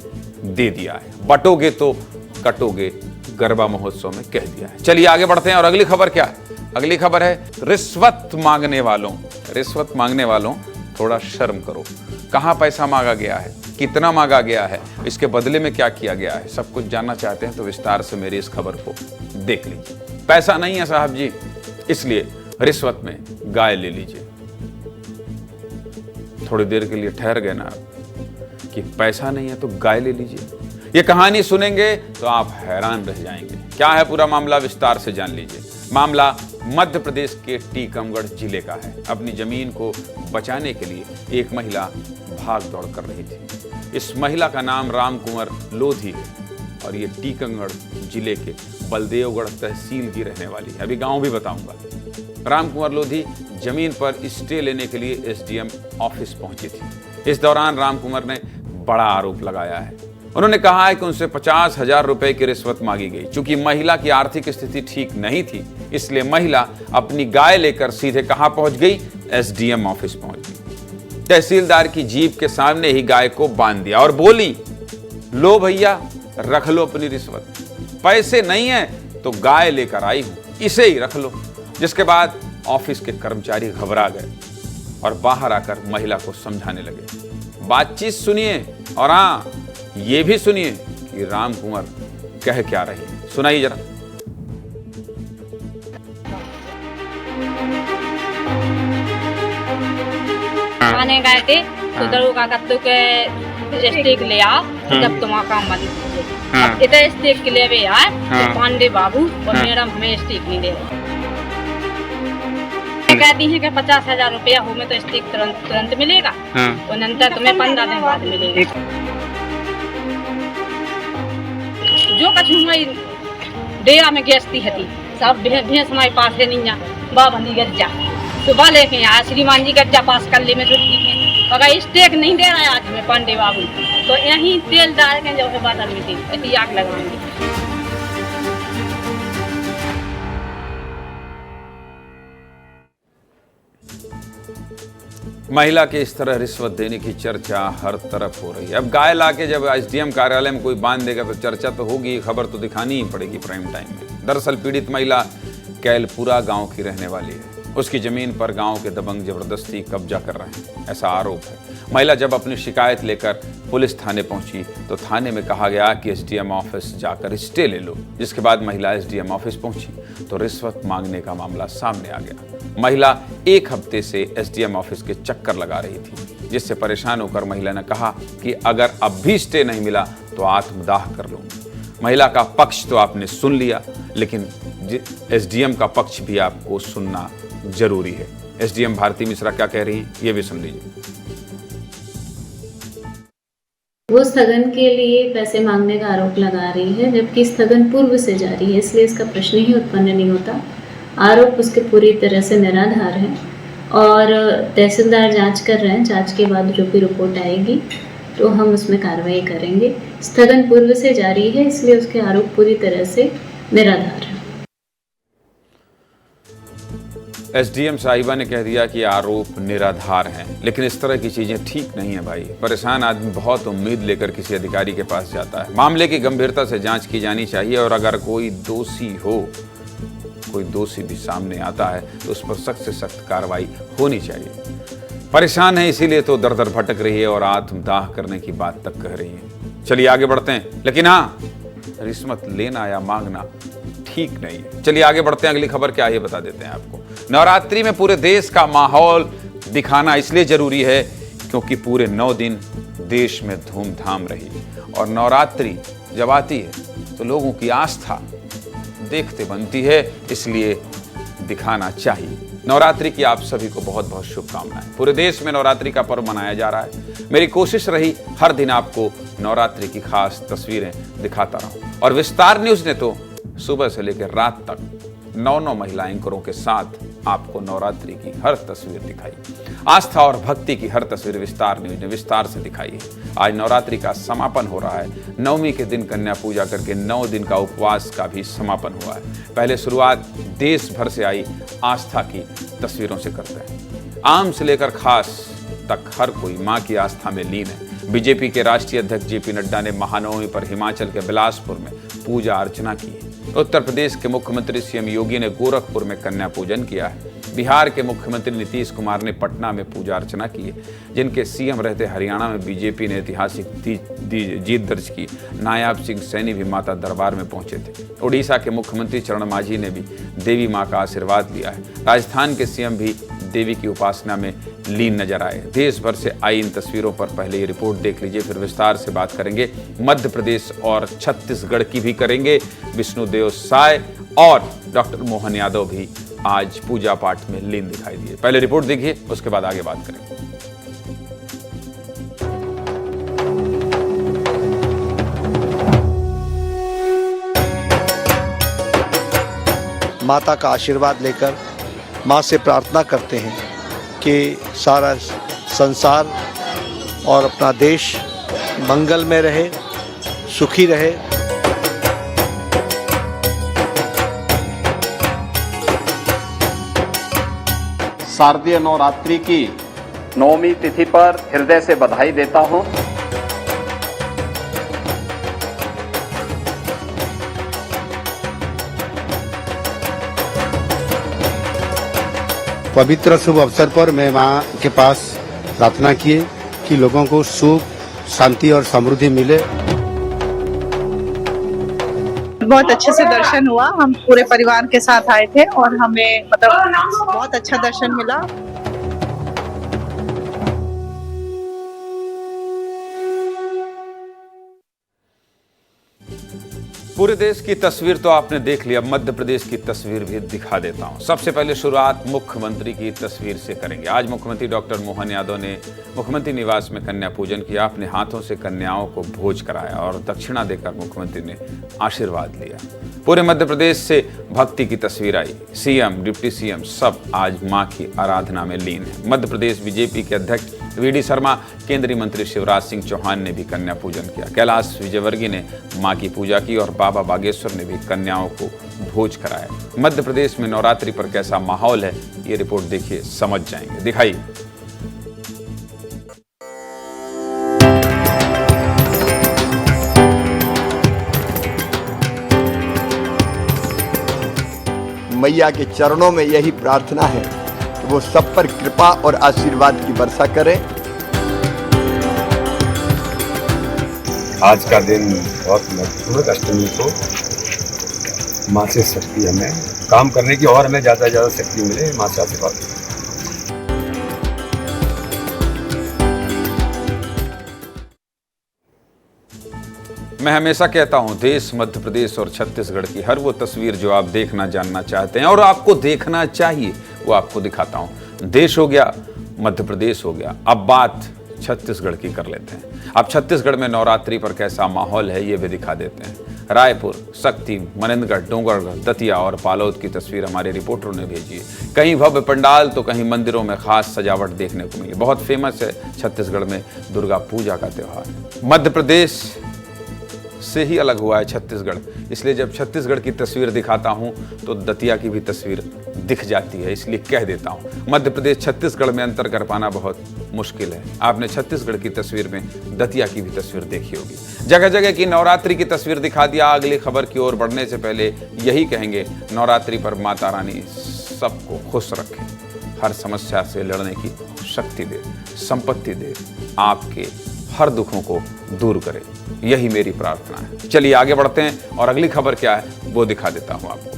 दे दिया है। बटोगे तो कटोगे, गरबा महोत्सव में कह दिया है। चलिए आगे बढ़ते हैं। और अगली खबर क्या है? अगली खबर है रिश्वत मांगने वालों। रिश्वत मांगने वालों, थोड़ा शर्म करो। कहां पैसा मांगा गया है, कितना मांगा गया है, इसके बदले में क्या किया गया है, सब कुछ जानना चाहते हैं तो विस्तार से मेरी इस खबर को देख लीजिए। पैसा नहीं है साहब जी, इसलिए रिश्वत में गाय ले लीजिए। थोड़ी देर के लिए ठहर गए ना कि पैसा नहीं है तो गाय ले लीजिए। ये कहानी सुनेंगे तो आप हैरान रह जाएंगे। क्या है पूरा मामला, विस्तार से जान लीजिए। मामला मध्य प्रदेश के टीकमगढ़ जिले का है। अपनी जमीन को बचाने के लिए एक महिला भाग दौड़ कर रही थी। इस महिला का नाम राम कुंवर लोधी है और ये टीकमगढ़ जिले के बलदेवगढ़ तहसील की रहने वाली है। अभी गांव भी बताऊंगा। राम कुंवर लोधी जमीन पर स्टे लेने के लिए एसडीएम ऑफिस पहुंची थी। इस दौरान राम कुंवर ने बड़ा आरोप लगाया है। उन्होंने कहा है कि उनसे 50,000 रुपए की रिश्वत मांगी गई। चूंकि महिला की आर्थिक स्थिति ठीक नहीं थी, इसलिए महिला अपनी गाय लेकर सीधे कहां पहुंच गई? एसडीएम ऑफिस पहुंच गई। तहसीलदार की जीप के सामने ही गाय को बांध दिया और बोली, लो भैया रख लो अपनी रिश्वत, पैसे नहीं है तो गाय लेकर आई हूं, इसे ही रख लो। जिसके बाद ऑफिस के कर्मचारी घबरा गए और बाहर आकर महिला को समझाने लगे। बातचीत सुनिए और हाँ, ये भी सुनिए कि राम कुंवर कह क्या रही है। सुनाइए जरा। आने गए थे तो दरोगा कत्तू के स्टेक ले आ, जब तुम्हारा काम बंद कीजिए। इधर स्टेक के लिए भी आए तो पांडे बाबू और मैडम हमें स्टेक नहीं दे रहे। कहती है कि 50,000 रुपया हो में तो स्टेक तुरंत मिलेगा और नंतर तुम्हें 15 दिन बाद मिलेगा। जो कछु हमारी डेरा में गेस्ती हती सब भैंस हमारे पास है नहीं, बाबंदी गज्जा सुबह लेके आया श्रीमान जी गज्जा पास कर ले में छुट्टी है। अगर स्टेक नहीं दे रहा है आज हमें पांडे बाबू तो यहीं तेल डाल के जो है बादल में इतनी आग लगाएंगे। महिला के इस तरह रिश्वत देने की चर्चा हर तरफ हो रही है। अब गाय लाके जब एसडीएम कार्यालय में कोई बांध देगा तो चर्चा तो होगी, खबर तो दिखानी ही पड़ेगी प्राइम टाइम में। दरअसल पीड़ित महिला कैलपुरा गांव की रहने वाली है। उसकी जमीन पर गांव के दबंग जबरदस्ती कब्जा कर रहे हैं, ऐसा आरोप है। महिला जब अपनी शिकायत लेकर पुलिस थाने पहुंची तो थाने में कहा गया कि एसडीएम ऑफिस जाकर स्टे ले लो। जिसके बाद महिला एसडीएम ऑफिस पहुंची तो रिश्वत मांगने का मामला सामने आ गया। महिला एक हफ्ते से एसडीएम ऑफिस के चक्कर लगा रही थी, जिससे परेशान होकर महिला ने कहा कि अगर अब भी स्टे नहीं मिला तो आत्मदाह कर लूंगी। महिला का पक्ष तो आपने सुन लिया, लेकिन एसडीएम का पक्ष भी आपको सुनना जरूरी है। एसडीएम भारती मिश्रा क्या कह रही है ये भी सुन लीजिए। वो स्थगन के लिए पैसे मांगने का आरोप लगा रही है, जबकि स्थगन पूर्व से जारी है, इसलिए इसका प्रश्न ही उत्पन्न नहीं होता। आरोप उसके पूरी तरह से निराधार है और तहसीलदार जांच कर रहे हैं। जांच के बाद जो भी रिपोर्ट आएगी तो हम उसमें कार्रवाई करेंगे। स्थगन पूर्व से जारी है, इसलिए उसके आरोप पूरी तरह से निराधार है। एसडीएम साहिबा ने कह दिया कि आरोप निराधार हैं, लेकिन इस तरह की चीजें ठीक नहीं है भाई। परेशान आदमी बहुत उम्मीद लेकर किसी अधिकारी के पास जाता है। मामले की गंभीरता से जांच की जानी चाहिए और अगर कोई दोषी भी सामने आता है तो उस पर सख्त से सख्त कार्रवाई होनी चाहिए। परेशान है इसीलिए तो दर दर भटक रही है और आत्मदाह करने की बात तक कह रही है। चलिए आगे बढ़ते हैं। लेकिन हाँ, रिश्वत लेना या मांगना ठीक नहीं है। चलिए आगे बढ़ते हैं, अगली खबर क्या है ये बता देते हैं आपको। नवरात्रि में पूरे देश का माहौल दिखाना इसलिए जरूरी है क्योंकि पूरे 9 दिन देश में धूमधाम रही और नवरात्रि जब आती है तो लोगों की आस्था देखते बनती है, इसलिए दिखाना चाहिए। नवरात्रि की आप सभी को बहुत बहुत शुभकामनाएं। पूरे देश में नवरात्रि का पर्व मनाया जा रहा है। मेरी कोशिश रही हर दिन आपको नवरात्रि की खास तस्वीरें दिखाता रहूं और विस्तार न्यूज ने तो सुबह से लेकर रात तक 9 महिला एंकरों के साथ आपको नवरात्रि की हर तस्वीर दिखाई। आस्था और भक्ति की हर तस्वीर विस्तार न्यूज ने विस्तार से दिखाई है। आज नवरात्रि का समापन हो रहा है। नवमी के दिन कन्या पूजा करके 9 दिन का उपवास का भी समापन हुआ है। पहले शुरुआत देश भर से आई आस्था की तस्वीरों से करते हैं। आम से लेकर खास तक हर कोई मां की आस्था में लीन है। बीजेपी के राष्ट्रीय अध्यक्ष जेपी नड्डा ने महानवमी पर हिमाचल के बिलासपुर में पूजा अर्चना की है। उत्तर प्रदेश के मुख्यमंत्री सीएम योगी ने गोरखपुर में कन्या पूजन किया है। बिहार के मुख्यमंत्री नीतीश कुमार ने पटना में पूजा अर्चना की है। जिनके सीएम रहते हरियाणा में बीजेपी ने ऐतिहासिक जीत दर्ज की। नायाब सिंह सैनी भी माता दरबार में पहुंचे थे। उड़ीसा के मुख्यमंत्री चरण मांझी ने भी देवी मां का आशीर्वाद लिया है। राजस्थान के सीएम भी देवी की उपासना में लीन नजर आए। देश भर से आई इन तस्वीरों पर पहले ये रिपोर्ट देख लीजिए, फिर विस्तार से बात करेंगे। मध्य प्रदेश और छत्तीसगढ़ की भी करेंगे। विष्णुदेव साय और डॉक्टर मोहन यादव भी आज पूजा पाठ में लीन दिखाई दिए। पहले रिपोर्ट देखिए, उसके बाद आगे बात करेंगे। माता का आशीर्वाद लेकर माँ से प्रार्थना करते हैं कि सारा संसार और अपना देश मंगल में रहे, सुखी रहे। शारदीय नवरात्रि की 9वीं तिथि पर हृदय से बधाई देता हूं। पवित्र शुभ अवसर पर मैं माँ के पास प्रार्थना किए कि लोगों को सुख, शांति और समृद्धि मिले। बहुत अच्छे से दर्शन हुआ। हम पूरे परिवार के साथ आए थे और हमें बहुत अच्छा दर्शन मिला। पूरे देश की तस्वीर तो आपने देख लिया, मध्य प्रदेश की तस्वीर भी दिखा देता हूं। सबसे पहले शुरुआत मुख्यमंत्री की तस्वीर से करेंगे। आज मुख्यमंत्री डॉक्टर मोहन यादव ने मुख्यमंत्री निवास में कन्या पूजन किया। अपने हाथों से कन्याओं को भोज कराया और दक्षिणा देकर मुख्यमंत्री ने आशीर्वाद लिया। पूरे मध्य प्रदेश से भक्ति की तस्वीर आई। सीएम, डिप्टी सीएम सब आज मां की आराधना में लीन है। मध्य प्रदेश बीजेपी के अध्यक्ष वीडी शर्मा, केंद्रीय मंत्री शिवराज सिंह चौहान ने भी कन्या पूजन किया। कैलाश विजयवर्गीय ने मां की पूजा की और बाबा बागेश्वर ने भी कन्याओं को भोज कराया। मध्य प्रदेश में नवरात्रि पर कैसा माहौल है, ये रिपोर्ट देखिए, समझ जाएंगे। दिखाइए। मैया के चरणों में यही प्रार्थना है कि वो सब पर कृपा और आशीर्वाद की वर्षा करें। आज का दिन बहुत महत्वपूर्ण। अष्टमी को माँ से शक्ति हमें काम करने की और हमें ज़्यादा से ज़्यादा शक्ति मिले, माँ से आशीर्वाद। मैं हमेशा कहता हूं, देश, मध्य प्रदेश और छत्तीसगढ़ की हर वो तस्वीर जो आप देखना जानना चाहते हैं और आपको देखना चाहिए, वो आपको दिखाता हूं। देश हो गया, मध्य प्रदेश हो गया, अब बात छत्तीसगढ़ की कर लेते हैं। अब छत्तीसगढ़ में नवरात्रि पर कैसा माहौल है ये भी दिखा देते हैं। रायपुर, शक्ति, मनेंद्रगढ़, डोंगरगढ़, दतिया और बालोद की तस्वीर हमारे रिपोर्टरों ने भेजी है। कहीं भव्य पंडाल तो कहीं मंदिरों में खास सजावट देखने को मिली। बहुत फेमस है छत्तीसगढ़ में दुर्गा पूजा का त्यौहार। मध्य प्रदेश से ही अलग हुआ है छत्तीसगढ़, इसलिए जब छत्तीसगढ़ की तस्वीर दिखाता हूं तो दतिया की भी तस्वीर दिख जाती है, इसलिए कह देता हूं। मध्य प्रदेश छत्तीसगढ़ में अंतर कर पाना बहुत मुश्किल है। आपने छत्तीसगढ़ की तस्वीर में दतिया की भी तस्वीर देखी होगी। जगह जगह की नवरात्रि की तस्वीर दिखा दिया। अगली खबर की ओर बढ़ने से पहले यही कहेंगे, नवरात्रि पर माता रानी सबको खुश रखे, हर समस्या से लड़ने की शक्ति दे, संपत्ति दे, आपके हर दुखों को दूर करे, यही मेरी प्रार्थना है। चलिए आगे बढ़ते हैं और अगली खबर क्या है वो दिखा देता हूं आपको।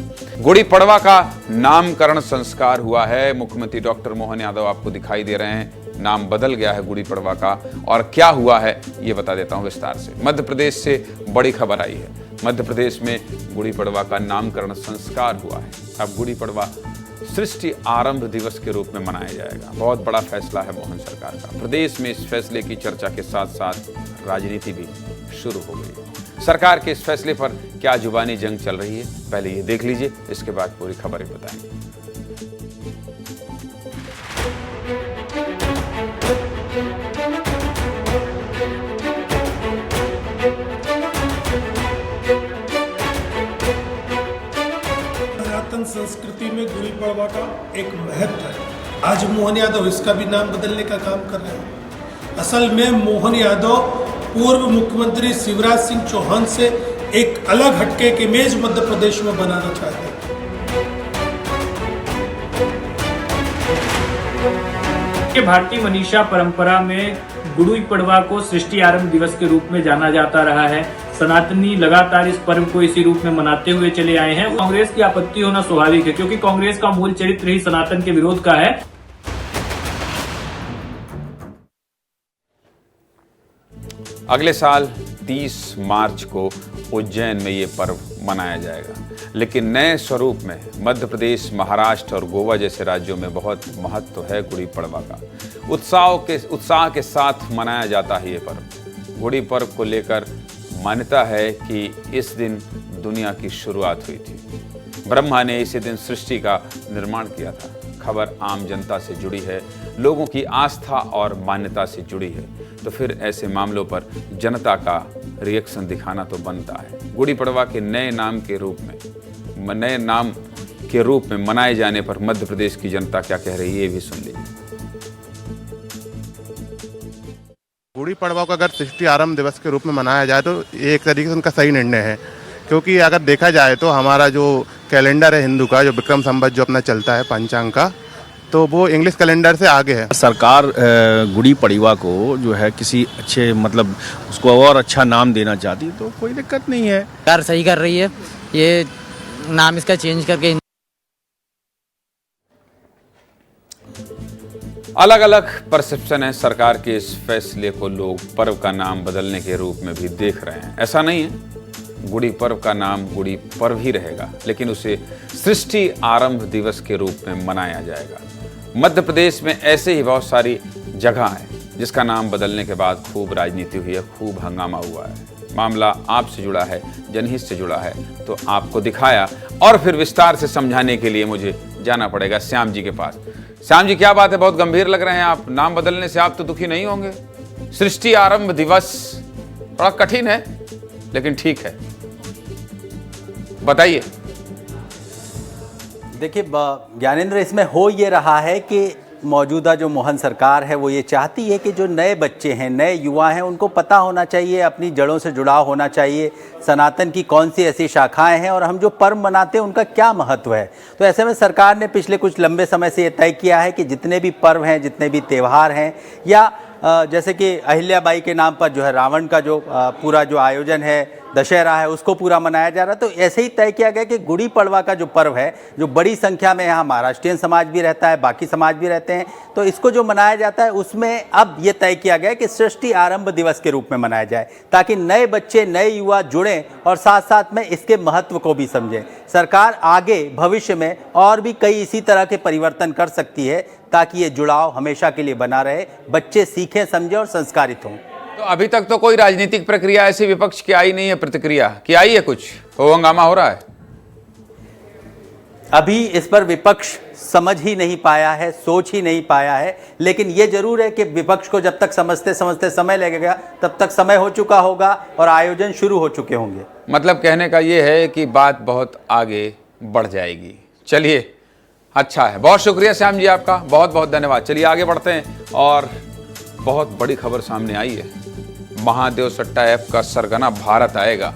गुड़ी पड़वा का नामकरण संस्कार हुआ है। मुख्यमंत्री डॉक्टर मोहन यादव आपको दिखाई दे रहे हैं, नाम बदल गया है गुड़ी पड़वा का। और क्या हुआ है ये बता देता हूं विस्तार से। मध्य प्रदेश से बड़ी खबर आई है। मध्य प्रदेश में गुड़ी पड़वा का नामकरण संस्कार हुआ है। अब गुड़ी पड़वा सृष्टि आरंभ दिवस के रूप में मनाया जाएगा। बहुत बड़ा फैसला है मोहन सरकार का। प्रदेश में इस फैसले की चर्चा के साथ साथ राजनीति भी शुरू हो गई। सरकार के इस फैसले पर क्या जुबानी जंग चल रही है, पहले ये देख लीजिए, इसके बाद पूरी खबरें बताएंगे। सनातन संस्कृति में गुड़ी पड़वा का एक महत्व है। आज मोहन यादव इसका भी नाम बदलने का काम कर रहे हैं। असल में मोहन यादव पूर्व मुख्यमंत्री शिवराज सिंह चौहान से एक अलग हटके की इमेज मध्य प्रदेश में बनाना चाहते हैं। भारतीय मनीषा परंपरा में गुड़ी पड़वा को सृष्टि आरंभ दिवस के रूप में जाना जाता रहा है। सनातनी लगातार इस पर्व को इसी रूप में मनाते हुए चले आए हैं। कांग्रेस की आपत्ति होना स्वाभाविक है, क्योंकि कांग्रेस का मूल चरित्र ही सनातन के विरोध का है। अगले साल 30 मार्च को उज्जैन में ये पर्व मनाया जाएगा, लेकिन नए स्वरूप में मध्य प्रदेश, महाराष्ट्र और गोवा जैसे राज्यों में बहुत महत्व है गुड़ी पड़वा का। उत्साह के साथ मनाया जाता है ये पर्व। गुड़ी पर्व को लेकर मान्यता है कि इस दिन दुनिया की शुरुआत हुई थी। ब्रह्मा ने इसी दिन सृष्टि का निर्माण किया था। खबर आम जनता से जुड़ी है, लोगों की आस्था और मान्यता से जुड़ी है, तो फिर ऐसे मामलों पर जनता का रिएक्शन दिखाना तो बनता है। गुड़ी पड़वा के नए नाम के रूप में मनाए जाने पर मध्य प्रदेश की जनता क्या कह रही है, ये भी सुन लीजिए। गुड़ी पड़वा को अगर सृष्टि आरंभ दिवस के रूप में मनाया जाए तो ये एक तरीके से उनका सही निर्णय है, क्योंकि अगर देखा जाए तो हमारा जो कैलेंडर है हिंदू का, जो विक्रम संवत जो अपना चलता है पंचांग का, तो वो इंग्लिश कैलेंडर से आगे है। सरकार गुड़ी पड़वा को जो है किसी अच्छे मतलब उसको और अच्छा नाम देना चाहती तो कोई दिक्कत नहीं है। सरकार सही कर रही है, ये नाम इसका चेंज करके। अलग अलग परसेप्शन है सरकार के इस फैसले को। लोग पर्व का नाम बदलने के रूप में भी देख रहे हैं। ऐसा नहीं है, गुड़ी पर्व का नाम गुड़ी पर्व ही रहेगा, लेकिन उसे सृष्टि आरंभ दिवस के रूप में मनाया जाएगा। मध्य प्रदेश में ऐसे ही बहुत सारी जगह हैं जिसका नाम बदलने के बाद खूब राजनीति हुई है, खूब हंगामा हुआ है। मामला आपसे जुड़ा है, जनहित से जुड़ा है, तो आपको दिखाया और फिर विस्तार से समझाने के लिए मुझे जाना पड़ेगा श्याम जी के पास। श्याम जी, क्या बात है, बहुत गंभीर लग रहे हैं आप। नाम बदलने से आप तो दुखी नहीं होंगे? सृष्टि आरंभ दिवस बड़ा कठिन है, लेकिन ठीक है, बताइए। देखिए ज्ञानेंद्र, इसमें हो ये रहा है कि मौजूदा जो मोहन सरकार है वो ये चाहती है कि जो नए बच्चे हैं, नए युवा हैं, उनको पता होना चाहिए, अपनी जड़ों से जुड़ाव होना चाहिए, सनातन की कौन सी ऐसी शाखाएं हैं और हम जो पर्व मनाते हैं उनका क्या महत्व है। तो ऐसे में सरकार ने पिछले कुछ लंबे समय से ये तय किया है कि जितने भी पर्व हैं, जितने भी त्यौहार हैं, या जैसे कि अहिल्याबाई के नाम पर जो है रावण का जो पूरा जो आयोजन है, दशहरा है, उसको पूरा मनाया जा रहा है। तो ऐसे ही तय किया गया कि गुड़ी पड़वा का जो पर्व है, जो बड़ी संख्या में यहाँ महाराष्ट्रियन समाज भी रहता है, बाकी समाज भी रहते हैं, तो इसको जो मनाया जाता है उसमें अब ये तय किया गया कि सृष्टि आरंभ दिवस के रूप में मनाया जाए, ताकि नए बच्चे, नए युवा जुड़ें और साथ साथ में इसके महत्व को भी समझें। सरकार आगे भविष्य में और भी कई इसी तरह के परिवर्तन कर सकती है ताकि ये जुड़ाव हमेशा के लिए बना रहे, बच्चे सीखें, समझें और संस्कारित हों। तो अभी तक तो कोई राजनीतिक प्रक्रिया ऐसी विपक्ष की आई नहीं है, प्रतिक्रिया की आई है? कुछ हो हंगामा हो रहा है? अभी इस पर विपक्ष समझ ही नहीं पाया है, सोच ही नहीं पाया है, लेकिन ये जरूर है कि विपक्ष को जब तक समझते समझते समय लगेगा तब तक समय हो चुका होगा और आयोजन शुरू हो चुके होंगे। मतलब कहने का ये है कि बात बहुत आगे बढ़ जाएगी। चलिए, अच्छा है, बहुत शुक्रिया श्याम जी आपका, बहुत बहुत धन्यवाद। चलिए आगे बढ़ते हैं और बहुत बड़ी खबर सामने आई है। महादेव सट्टा ऐप का सरगना भारत आएगा।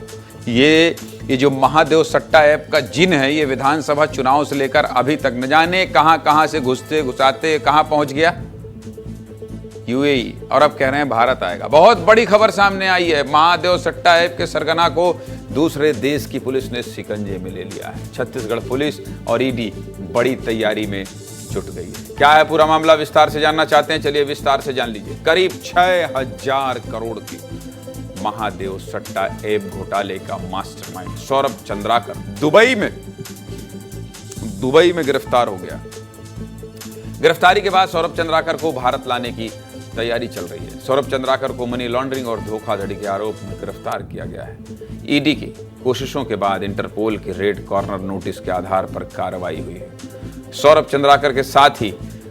ये जो महादेव सट्टा ऐप का जिन है, ये विधानसभा चुनाव से लेकर अभी तक न जाने कहां से घुसते घुसाते कहां पहुंच गया। यूएई, और अब कह रहे हैं भारत आएगा। बहुत बड़ी खबर सामने आई है। महादेव सट्टा ऐप के सरगना को दूसरे देश की पुलिस ने शिकंजे में ले लिया है। छत्तीसगढ़ पुलिस और ईडी बड़ी तैयारी में जुट गई है। क्या है पूरा मामला, विस्तार से जानना चाहते हैं? चलिए विस्तार से जान लीजिए। करीब 6000 करोड़ की महादेव सट्टा ऐप घोटाले का मास्टरमाइंड सौरभ चंद्राकर दुबई में गिरफ्तार हो गया। गिरफ्तारी के बाद सौरभ चंद्राकर को भारत लाने की तैयारी चल रही है। सौरभ चंद्राकर को मनी लॉन्ड्रिंग और धोखाधड़ी के आरोप में गिरफ्तार किया गया है। ईडी की कोशिशों के बाद इंटरपोल के रेड कॉर्नर नोटिस के आधार पर कार्रवाई हुई है। सौरभ चंद्राकर के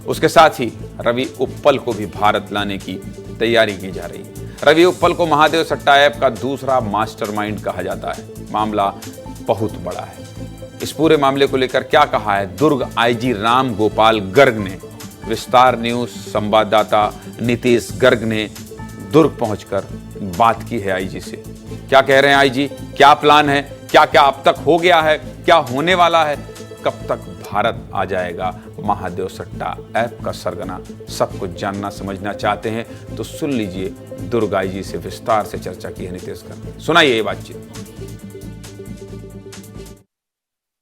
उसके साथ ही रवि उप्पल को भी भारत लाने की तैयारी की जा रही है। रवि उप्पल को महादेव सट्टा ऐप का दूसरा मास्टरमाइंड कहा जाता है। मामला बहुत बड़ा है। इस पूरे मामले को लेकर क्या कहा है दुर्ग आईजी राम गोपाल गर्ग ने? विस्तार न्यूज संवाददाता नीतीश गर्ग ने दुर्ग पहुंचकर बात की है आईजी से। क्या कह रहे हैं आईजी? क्या प्लान है? क्या क्या अब तक हो गया है? क्या होने वाला है? कब तक भारत आ जाएगा महादेव सट्टा ऐप का सरगना? सब कुछ जानना समझना चाहते हैं तो सुन लीजिए दुर्ग आईजी से विस्तार से चर्चा की है नीतीश गर्ग। सुनाइए ये बातचीत।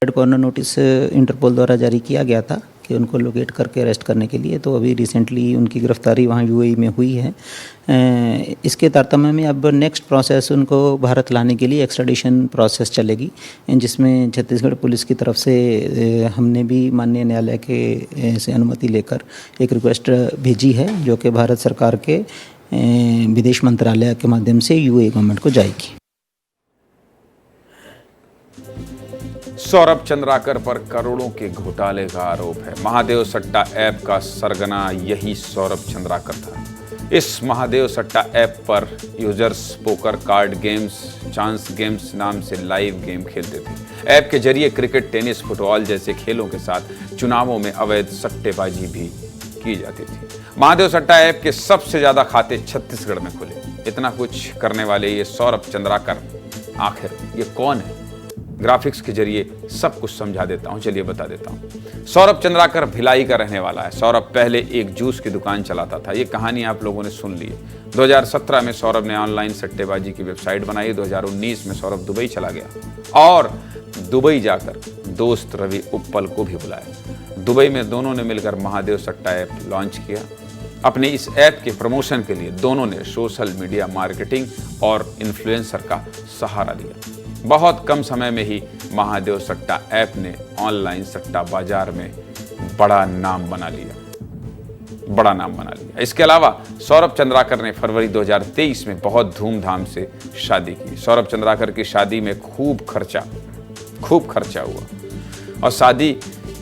रेड कॉर्नर नोटिस इंटरपोल द्वारा जारी किया गया था कि उनको लोकेट करके अरेस्ट करने के लिए। तो अभी रिसेंटली उनकी गिरफ्तारी वहाँ यूएई में हुई है। इसके तारतम्य में अब नेक्स्ट प्रोसेस उनको भारत लाने के लिए एक्स्ट्राडिशन प्रोसेस चलेगी, जिसमें छत्तीसगढ़ पुलिस की तरफ से हमने भी माननीय न्यायालय के से अनुमति लेकर एक रिक्वेस्ट भेजी है, जो कि भारत सरकार के विदेश मंत्रालय के माध्यम से यूएई गवर्नमेंट को जाएगी। सौरभ चंद्राकर पर करोड़ों के घोटाले का आरोप है। महादेव सट्टा ऐप का सरगना यही सौरभ चंद्राकर था। इस महादेव सट्टा ऐप पर users poker, card games, chance games नाम से लाइव गेम खेलते थे। ऐप के जरिए क्रिकेट, टेनिस, फुटबॉल जैसे खेलों के साथ चुनावों में अवैध सट्टेबाजी भी की जाती थी। महादेव सट्टा ऐप के सबसे ज्यादा खाते छत्तीसगढ़ में खुले। इतना कुछ करने वाले ये सौरभ चंद्राकर आखिर ये कौन है? ग्राफिक्स के जरिए सब कुछ समझा देता हूं, चलिए बता देता हूं। सौरभ चंद्राकर भिलाई का रहने वाला है। सौरभ पहले एक जूस की दुकान चलाता था। ये कहानी आप लोगों ने सुन ली है। 2017 में सौरभ ने ऑनलाइन सट्टेबाजी की वेबसाइट बनाई। 2019 में सौरभ दुबई चला गया और दुबई जाकर दोस्त रवि उप्पल को भी बुलाया। दुबई में दोनों ने मिलकर महादेव सट्टा ऐप लॉन्च किया। अपने इस ऐप के प्रमोशन के लिए दोनों ने सोशल मीडिया मार्केटिंग और इन्फ्लुएंसर का सहारा लिया। बहुत कम समय में ही महादेव सट्टा ऐप ने ऑनलाइन सट्टा बाजार में बड़ा नाम बना लिया। इसके अलावा सौरभ चंद्राकर ने फरवरी 2023 में बहुत धूमधाम से शादी की। सौरभ चंद्राकर की शादी में खूब खर्चा हुआ और शादी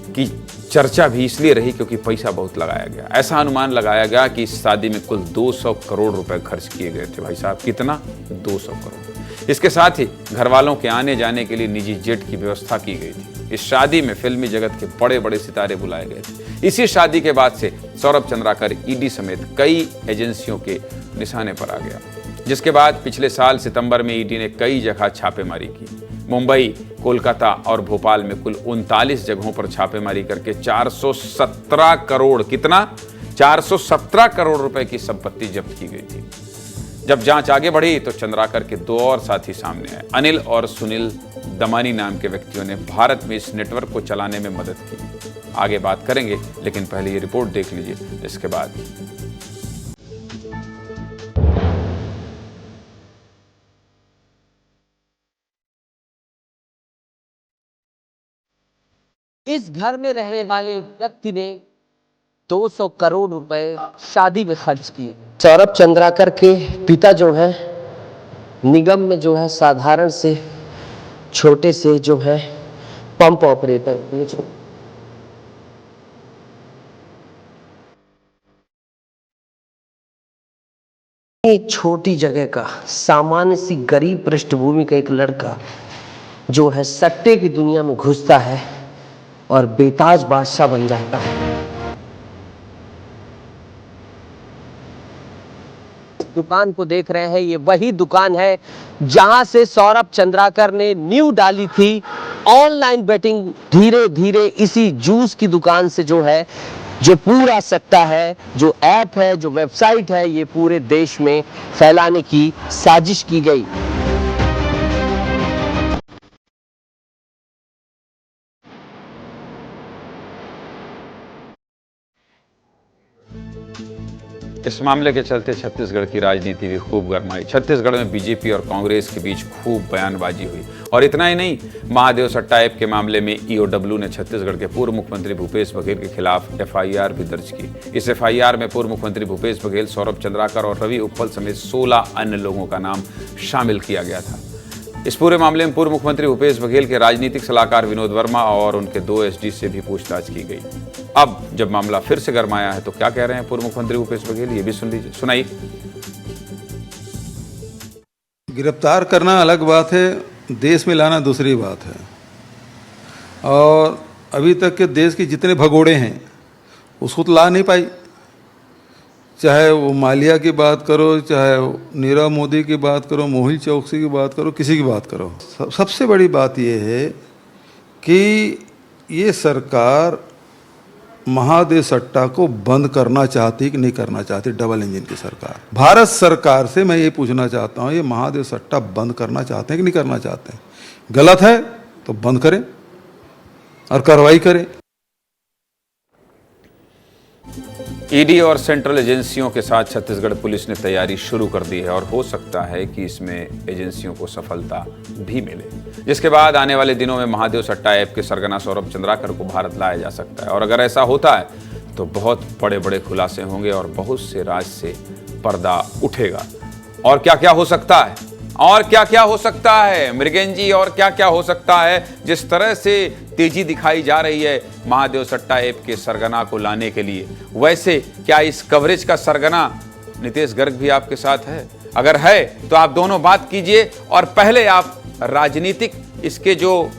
की चर्चा भी इसलिए रही क्योंकि पैसा बहुत लगाया गया। ऐसा अनुमान लगाया गया कि इस शादी में कुल 200 करोड़ रुपए खर्च किए गए थे। भाई साहब, कितना? 200 करोड़। इसके साथ ही घर वालों के आने जाने के लिए निजी जेट की व्यवस्था की गई थी। इस शादी में फिल्मी जगत के बड़े बड़े सितारे बुलाए गए थे। इसी शादी के बाद से सौरभ चंद्राकर ईडी समेत कई एजेंसियों के निशाने पर आ गया, जिसके बाद पिछले साल सितंबर में ईडी ने कई जगह छापेमारी की। मुंबई, कोलकाता और भोपाल में कुल 39 जगहों पर छापेमारी करके 417 करोड़, कितना? 417 करोड़ रुपए की संपत्ति जब्त की गई थी। जब जांच आगे बढ़ी तो चंद्राकर के दो और साथी सामने आए। अनिल और सुनील दमानी नाम के व्यक्तियों ने भारत में इस नेटवर्क को चलाने में मदद की। आगे बात करेंगे, लेकिन पहले ये रिपोर्ट देख लीजिए, इसके बाद। इस घर में रहने वाले व्यक्ति ने 200 करोड़ रुपए शादी में खर्च किए। सौरभ चंद्राकर के पिता जो है निगम में जो है साधारण से छोटे से जो है पंप ऑपरेटर। छोटी जगह का सामान्य सी गरीब पृष्ठभूमि का एक लड़का जो है सट्टे की दुनिया में घुसता है और बेताज बादशाह बन जाता है। दुकान को देख रहे हैं, ये वही दुकान है जहां से सौरभ चंद्राकर ने नींव डाली थी ऑनलाइन बेटिंग। धीरे धीरे इसी जूस की दुकान से जो है जो पूरा सट्टा है, जो ऐप है, जो वेबसाइट है, ये पूरे देश में फैलाने की साजिश की गई। इस मामले के चलते छत्तीसगढ़ की राजनीति भी खूब गरमाई। छत्तीसगढ़ में बीजेपी और कांग्रेस के बीच खूब बयानबाजी हुई। और इतना ही नहीं, महादेव सट्टा ऐप के मामले में ईओडब्ल्यू ने छत्तीसगढ़ के पूर्व मुख्यमंत्री भूपेश बघेल के खिलाफ एफआईआर भी दर्ज की। इस एफआईआर में पूर्व मुख्यमंत्री भूपेश बघेल, सौरभ चंद्राकर और रवि उप्पल समेत 16 अन्य लोगों का नाम शामिल किया गया था। इस पूरे मामले में पूर्व मुख्यमंत्री भूपेश बघेल के राजनीतिक सलाहकार विनोद वर्मा और उनके 2 एसडी से भी पूछताछ की गई। अब जब मामला फिर से गरमाया है तो क्या कह रहे हैं पूर्व मुख्यमंत्री भूपेश बघेल, ये भी सुन लीजिए, सुनाइए। गिरफ्तार करना अलग बात है, देश में लाना दूसरी बात है। और अभी तक के देश के जितने भगोड़े हैं उसको तो ला नहीं पाई। चाहे वो मालिया की बात करो, चाहे नीरव मोदी की बात करो, मोहित चौकसी की बात करो, किसी की बात करो। सबसे बड़ी बात ये है कि ये सरकार महादेव सट्टा को बंद करना चाहती कि नहीं करना चाहती। डबल इंजन की सरकार, भारत सरकार से मैं ये पूछना चाहता हूँ, ये महादेव सट्टा बंद करना चाहते हैं कि नहीं करना चाहते हैं? गलत है तो बंद करें और कार्रवाई करें। ईडी और सेंट्रल एजेंसियों के साथ छत्तीसगढ़ पुलिस ने तैयारी शुरू कर दी है और हो सकता है कि इसमें एजेंसियों को सफलता भी मिले, जिसके बाद आने वाले दिनों में महादेव सट्टा ऐप के सरगना सौरभ चंद्राकर को भारत लाया जा सकता है। और अगर ऐसा होता है तो बहुत बड़े बड़े खुलासे होंगे और बहुत से राज से पर्दा उठेगा। और क्या क्या हो सकता है, और क्या क्या हो सकता है मृगेन जी, और क्या क्या हो सकता है? जिस तरह से तेजी दिखाई जा रही है महादेव सट्टा ऐप के सरगना को लाने के लिए, वैसे क्या इस कवरेज का सरगना नितेश गर्ग भी आपके साथ है? अगर है तो आप दोनों बात कीजिए और पहले आप राजनीतिक इसके जो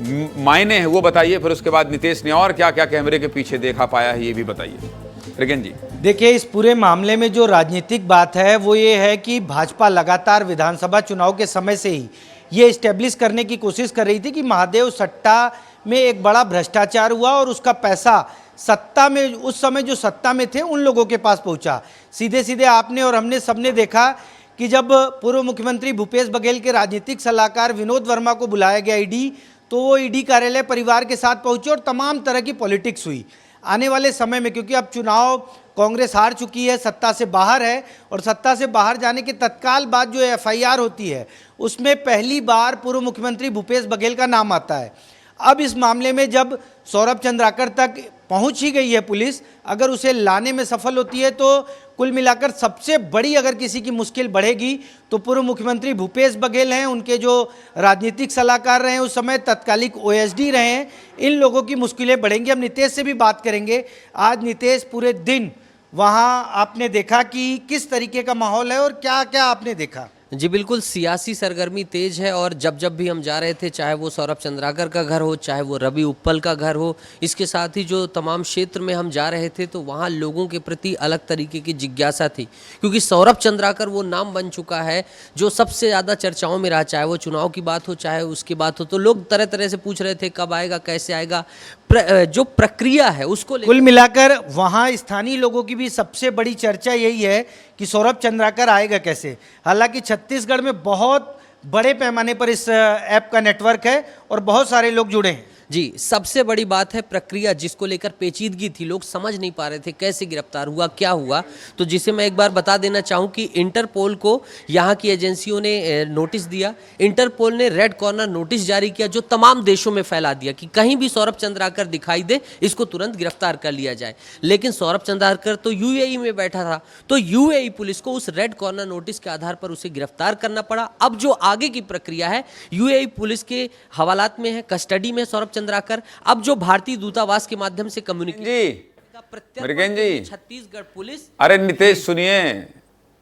मायने हैं वो बताइए, फिर उसके बाद नितेश ने और क्या क्या कैमरे के पीछे देखा पाया है ये भी बताइए। मृगेन जी, देखिए, इस पूरे मामले में जो राजनीतिक बात है वो ये है कि भाजपा लगातार विधानसभा चुनाव के समय से ही ये इस्टेब्लिश करने की कोशिश कर रही थी कि महादेव सट्टा में एक बड़ा भ्रष्टाचार हुआ और उसका पैसा सत्ता में, उस समय जो सत्ता में थे उन लोगों के पास पहुंचा। सीधे सीधे आपने और हमने सबने देखा कि जब पूर्व मुख्यमंत्री भूपेश बघेल के राजनीतिक सलाहकार विनोद वर्मा को बुलाया गया ईडी, तो वो ईडी कार्यालय परिवार के साथ पहुंचे और तमाम तरह की पॉलिटिक्स हुई। आने वाले समय में, क्योंकि अब चुनाव कांग्रेस हार चुकी है, सत्ता से बाहर है, और सत्ता से बाहर जाने के तत्काल बाद जो एफआईआर होती है उसमें पहली बार पूर्व मुख्यमंत्री भूपेश बघेल का नाम आता है। अब इस मामले में जब सौरभ चंद्राकर तक पहुंच ही गई है पुलिस, अगर उसे लाने में सफल होती है तो कुल मिलाकर सबसे बड़ी अगर किसी की मुश्किल बढ़ेगी तो पूर्व मुख्यमंत्री भूपेश बघेल हैं, उनके जो राजनीतिक सलाहकार रहे हैं उस समय, तत्कालिक ओएसडी रहे हैं, इन लोगों की मुश्किलें बढ़ेंगी। अब नितेश से भी बात करेंगे। आज नितेश पूरे दिन वहाँ आपने देखा कि किस तरीके का माहौल है और क्या क्या आपने देखा? जी बिल्कुल, सियासी सरगर्मी तेज है और जब जब भी हम जा रहे थे, चाहे वो सौरभ चंद्राकर का घर हो, चाहे वो रवि उप्पल का घर हो, इसके साथ ही जो तमाम क्षेत्र में हम जा रहे थे तो वहाँ लोगों के प्रति अलग तरीके की जिज्ञासा थी, क्योंकि सौरभ चंद्राकर वो नाम बन चुका है जो सबसे ज़्यादा चर्चाओं में रहा। चाहे वो चुनाव की बात हो, चाहे उसकी बात हो, तो लोग तरह तरह से पूछ रहे थे कब आएगा, कैसे आएगा, जो प्रक्रिया है उसको कुल मिलाकर वहाँ स्थानीय लोगों की भी सबसे बड़ी चर्चा यही है कि सौरभ चंद्राकर आएगा कैसे। हालांकि छत्तीसगढ़ में बहुत बड़े पैमाने पर इस ऐप का नेटवर्क है और बहुत सारे लोग जुड़े हैं। जी, सबसे बड़ी बात है प्रक्रिया, जिसको लेकर पेचीदगी थी, लोग समझ नहीं पा रहे थे कैसे गिरफ्तार हुआ, क्या हुआ। तो जिसे मैं एक बार बता देना चाहूँ कि इंटरपोल को यहाँ की एजेंसियों ने नोटिस दिया। इंटरपोल ने रेड कॉर्नर नोटिस जारी किया जो तमाम देशों में फैला दिया कि कहीं भी सौरभ चंद्राकर दिखाई दे इसको तुरंत गिरफ्तार कर लिया जाए। लेकिन सौरभ चंद्राकर तो यूएई में बैठा था, तो यूएई पुलिस को उस रेड कॉर्नर नोटिस के आधार पर उसे गिरफ्तार करना पड़ा। अब जो आगे की प्रक्रिया है, यूएई पुलिस के हवालात में है, कस्टडी में सौरभ चंद्राकर। अब जो भारतीय दूतावास के माध्यम से कम्युनिकेशन मृगेन जी, छत्तीसगढ़ पुलिस, अरे नितेश सुनिए,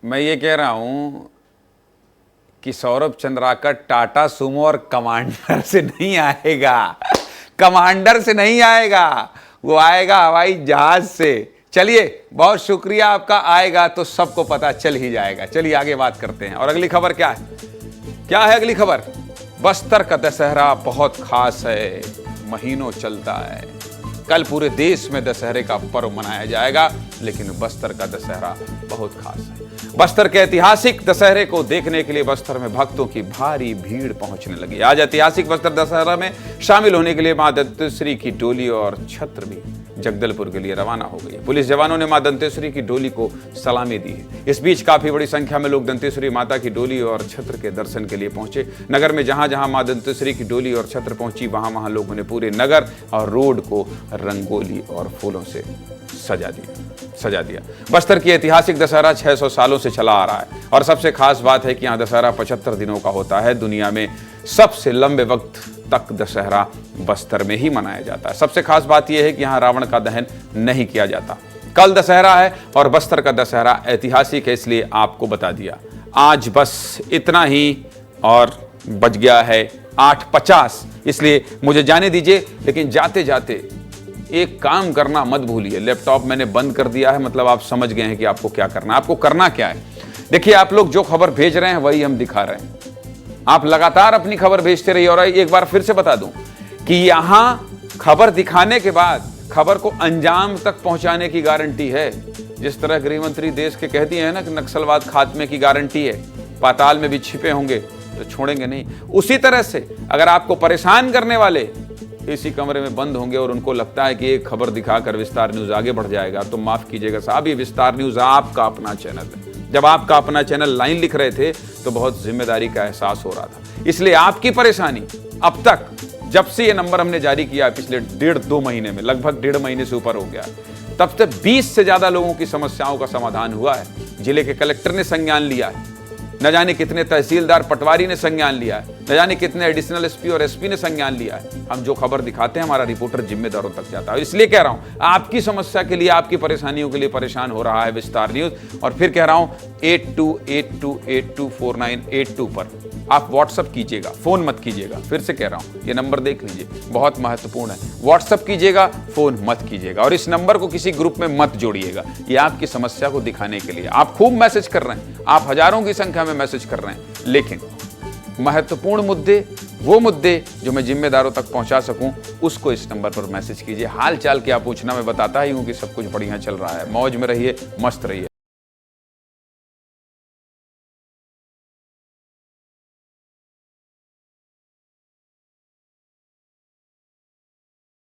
मैं ये कह रहा हूं कि सौरभ चंद्राकर टाटा सुमो और कमांडर से नहीं आएगा, कमांडर से नहीं आएगा, वो आएगा हवाई जहाज से। चलिए, बहुत शुक्रिया आपका, आएगा तो सबको पता चल ही जाएगा। चलिए आगे बात करते हैं। और अगली खबर क्या है? क्या है अगली खबर? बस्तर का दशहरा बहुत खास है, महीनों चलता है। कल पूरे देश में दशहरे का पर्व मनाया जाएगा, लेकिन बस्तर का दशहरा बहुत खास है। बस्तर के ऐतिहासिक दशहरे को देखने के लिए बस्तर में भक्तों की भारी भीड़ पहुंचने लगी। आज ऐतिहासिक बस्तर दशहरा में शामिल होने के लिए मां दंतेश्वरी की डोली और छत्र भी जगदलपुर के लिए रवाना हो गई। पुलिस जवानों ने मां दंतेश्वरी की डोली को सलामी दी है। इस बीच काफी बड़ी संख्या में लोग दंतेश्वरी माता की डोली और छत्र के दर्शन के लिए पहुंचे। नगर में जहां जहां मां दंतेश्वरी की डोली और छत्र पहुंची, वहां वहां लोगों ने पूरे नगर और रोड को रंगोली और फूलों से सजा दिया। बस्तर की ऐतिहासिक दशहरा 600 सालों से चला आ रहा है और सबसे खास बात है कि यहाँ दशहरा 75 दिनों का होता है। दुनिया में सबसे लंबे वक्त तक दशहरा बस्तर में ही मनाया जाता है। सबसे खास बात यह है कि यहाँ रावण का दहन नहीं किया जाता। कल दशहरा है और बस्तर का दशहरा ऐतिहासिक है, इसलिए आपको बता दिया। आज बस इतना ही और बज गया है 8:50, इसलिए मुझे जाने दीजिए। लेकिन जाते जाते एक काम करना मत भूलिए। लैपटॉप मैंने बंद कर दिया है, मतलब आप समझ गए हैं कि आपको क्या करना है। आपको करना क्या है, देखिए, आप लोग जो खबर भेज रहे हैं वही हम दिखा रहे हैं। आप लगातार अपनी खबर भेजते रहिए। और एक बार फिर से बता दूं कि यहां खबर दिखाने के बाद खबर को अंजाम तक पहुंचाने की गारंटी है। जिस तरह गृह मंत्री देश के कह दिए हैं ना कि नक्सलवाद खात्मे की गारंटी है, पाताल में भी छिपे होंगे तो छोड़ेंगे नहीं, उसी तरह से अगर आपको परेशान करने वाले इसी कमरे में बंद होंगे और उनको लगता है कि एक खबर दिखाकर विस्तार न्यूज आगे बढ़ जाएगा, तो माफ कीजिएगा साहब, ये विस्तार न्यूज आपका अपना चैनल है। जब आपका अपना चैनल लाइन लिख रहे थे तो बहुत जिम्मेदारी का एहसास हो रहा था। इसलिए आपकी परेशानी अब तक, जब से ये नंबर हमने जारी किया पिछले 1.5-2 महीने में, लगभग 1.5 महीने से ऊपर हो गया, तब से 20 से ज्यादा लोगों की समस्याओं का समाधान हुआ है। जिले के कलेक्टर ने संज्ञान लिया है, न जाने कितने तहसीलदार पटवारी ने संज्ञान लिया है, न जाने कितने एडिशनल एसपी और एसपी ने संज्ञान लिया है। हम जो खबर दिखाते हैं हमारा रिपोर्टर जिम्मेदारों तक जाता है। इसलिए कह रहा हूं, आपकी समस्या के लिए, आपकी परेशानियों के लिए परेशान हो रहा है विस्तार न्यूज। और फिर कह रहा हूं 8282824982 पर आप व्हाट्सएप कीजिएगा, फोन मत कीजिएगा। फिर से कह रहा हूं, ये नंबर देख लीजिए, बहुत महत्वपूर्ण है। व्हाट्सएप कीजिएगा, फोन मत कीजिएगा। और इस नंबर को किसी ग्रुप में मत जोड़िएगा। ये आपकी समस्या को दिखाने के लिए। आप खूब मैसेज कर रहे हैं, आप हजारों की संख्या में मैसेज कर रहे हैं, लेकिन महत्वपूर्ण मुद्दे, वो मुद्दे जो मैं जिम्मेदारों तक पहुंचा सकूं, उसको इस नंबर पर मैसेज कीजिए। हाल चाल क्या पूछना, मैं बताता ही हूं कि सब कुछ बढ़िया चल रहा है। मौज में रहिए, मस्त रहिए।